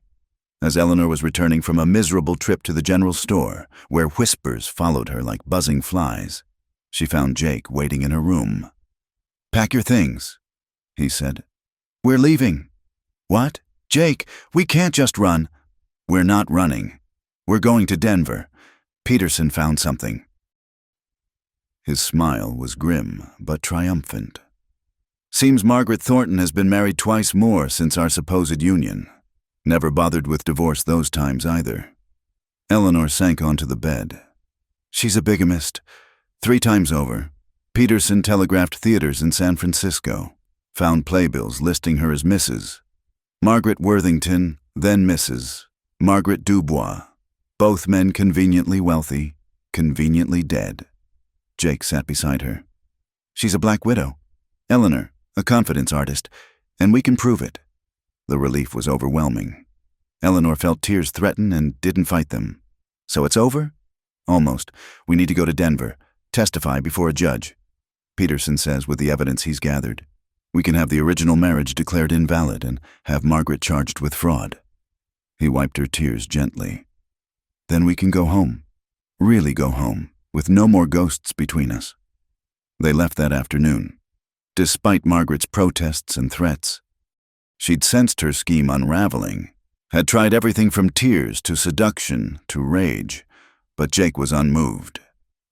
as Eleanor was returning from a miserable trip to the general store, where whispers followed her like buzzing flies. She found Jake waiting in her room. "Pack your things," he said. "We're leaving." "What? Jake, we can't just run." "We're not running. We're going to Denver. Peterson found something." His smile was grim but triumphant. "Seems Margaret Thornton has been married twice more since our supposed union. Never bothered with divorce those times either." Eleanor sank onto the bed. "She's a bigamist. 3 times over. Peterson telegraphed theaters in San Francisco. Found playbills listing her as Mrs. Margaret Worthington, then Mrs. Margaret Dubois. Both men conveniently wealthy, conveniently dead." Jake sat beside her. "She's a black widow. Eleanor, a confidence artist, and we can prove it." The relief was overwhelming. Eleanor felt tears threaten and didn't fight them. "So it's over?" "Almost. We need to go to Denver, testify before a judge. Peterson says with the evidence he's gathered, we can have the original marriage declared invalid and have Margaret charged with fraud." He wiped her tears gently. "Then we can go home. Really go home, with no more ghosts between us." They left that afternoon, despite Margaret's protests and threats. She'd sensed her scheme unraveling, had tried everything from tears to seduction to rage, but Jake was unmoved.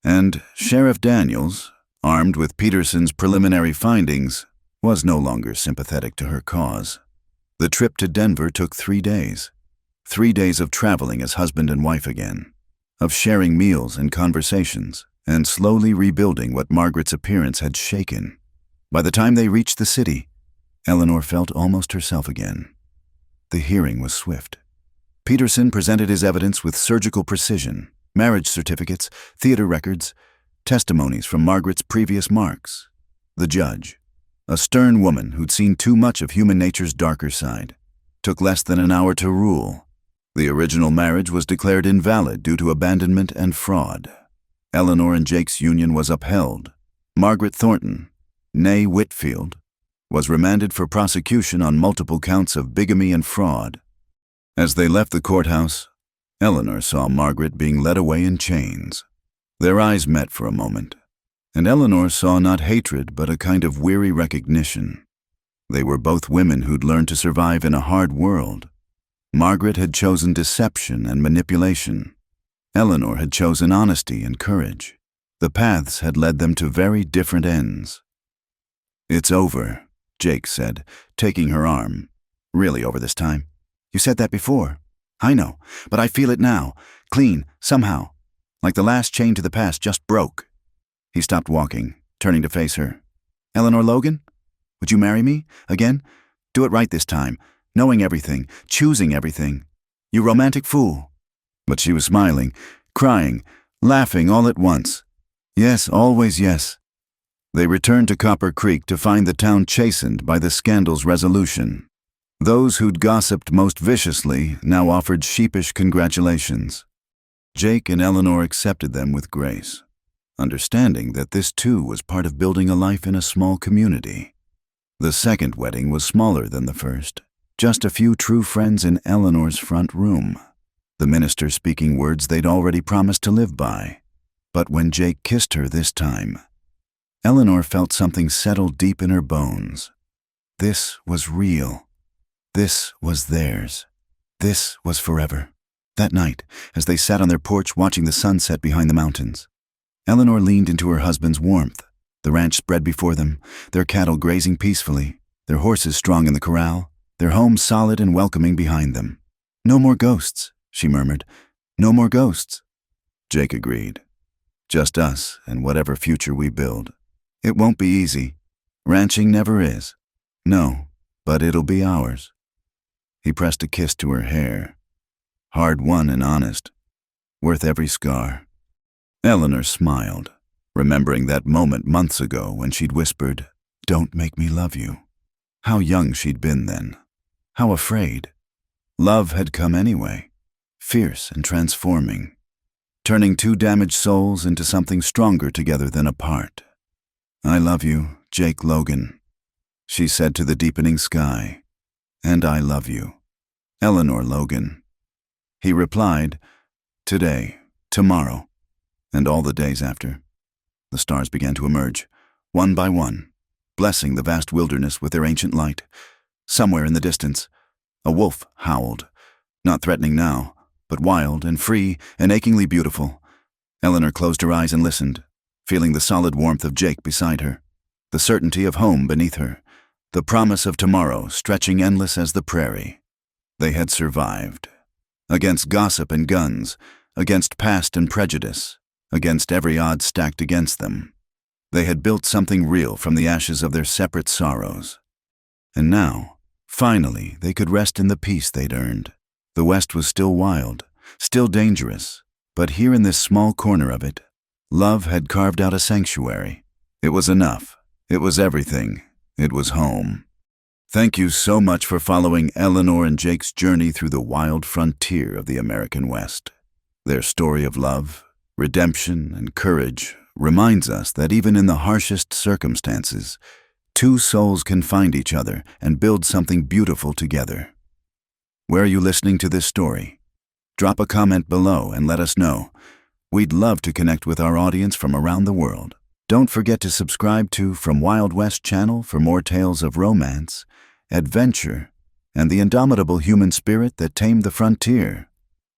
And Sheriff Daniels, armed with Peterson's preliminary findings, was no longer sympathetic to her cause. The trip to Denver took 3 days. 3 days of traveling as husband and wife again, of sharing meals and conversations, and slowly rebuilding what Margaret's appearance had shaken. By the time they reached the city, Eleanor felt almost herself again. The hearing was swift. Peterson presented his evidence with surgical precision: marriage certificates, theater records, testimonies from Margaret's previous marks. The judge, a stern woman who'd seen too much of human nature's darker side, took less than an hour to rule. The original marriage was declared invalid due to abandonment and fraud. Eleanor and Jake's union was upheld. Margaret Thornton, née Whitfield, was remanded for prosecution on multiple counts of bigamy and fraud. As they left the courthouse, Eleanor saw Margaret being led away in chains. Their eyes met for a moment, and Eleanor saw not hatred but a kind of weary recognition. They were both women who'd learned to survive in a hard world. Margaret had chosen deception and manipulation. Eleanor had chosen honesty and courage. The paths had led them to very different ends. "It's over," Jake said, taking her arm. "Really over this time. You said that before." "I know, but I feel it now, clean, somehow, like the last chain to the past just broke." He stopped walking, turning to face her. "Eleanor Logan, would you marry me? Again? Do it right this time, knowing everything, choosing everything. You romantic fool." But she was smiling, crying, laughing all at once. "Yes, always yes." They returned to Copper Creek to find the town chastened by the scandal's resolution. Those who'd gossiped most viciously now offered sheepish congratulations. Jake and Eleanor accepted them with grace, understanding that this too was part of building a life in a small community. The second wedding was smaller than the first, just a few true friends in Eleanor's front room, the minister speaking words they'd already promised to live by. But when Jake kissed her this time, Eleanor felt something settle deep in her bones. This was real. This was theirs. This was forever. That night, as they sat on their porch watching the sunset behind the mountains, Eleanor leaned into her husband's warmth. The ranch spread before them, their cattle grazing peacefully, their horses strong in the corral, their home solid and welcoming behind them. "No more ghosts," she murmured. "No more ghosts." Jake agreed. "Just us and whatever future we build. It won't be easy. Ranching never is. No, but it'll be ours." He pressed a kiss to her hair. Hard-won and honest. Worth every scar. Eleanor smiled, remembering that moment months ago when she'd whispered, "Don't make me love you." How young she'd been then. How afraid. Love had come anyway, fierce and transforming, turning two damaged souls into something stronger together than apart. "I love you, Jake Logan," she said to the deepening sky. "And I love you, Eleanor Logan." He replied, "Today, tomorrow, and all the days after." The stars began to emerge, one by one, blessing the vast wilderness with their ancient light. Somewhere in the distance, a wolf howled, not threatening now, but wild and free and achingly beautiful. Eleanor closed her eyes and listened, feeling the solid warmth of Jake beside her, the certainty of home beneath her, the promise of tomorrow stretching endless as the prairie. They had survived. Against gossip and guns, against past and prejudice, against every odds stacked against them. They had built something real from the ashes of their separate sorrows. And now, finally, they could rest in the peace they'd earned. The West was still wild, still dangerous, but here in this small corner of it, love had carved out a sanctuary. It was enough. It was everything. It was home. Thank you so much for following Eleanor and Jake's journey through the wild frontier of the American West. Their story of love, redemption, and courage reminds us that even in the harshest circumstances, two souls can find each other and build something beautiful together. Where are you listening to this story? Drop a comment below and let us know. We'd love to connect with our audience from around the world. Don't forget to subscribe to From Wild West channel for more tales of romance, adventure, and the indomitable human spirit that tamed the frontier.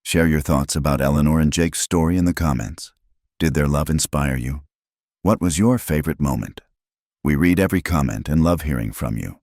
Share your thoughts about Eleanor and Jake's story in the comments. Did their love inspire you? What was your favorite moment? We read every comment and love hearing from you.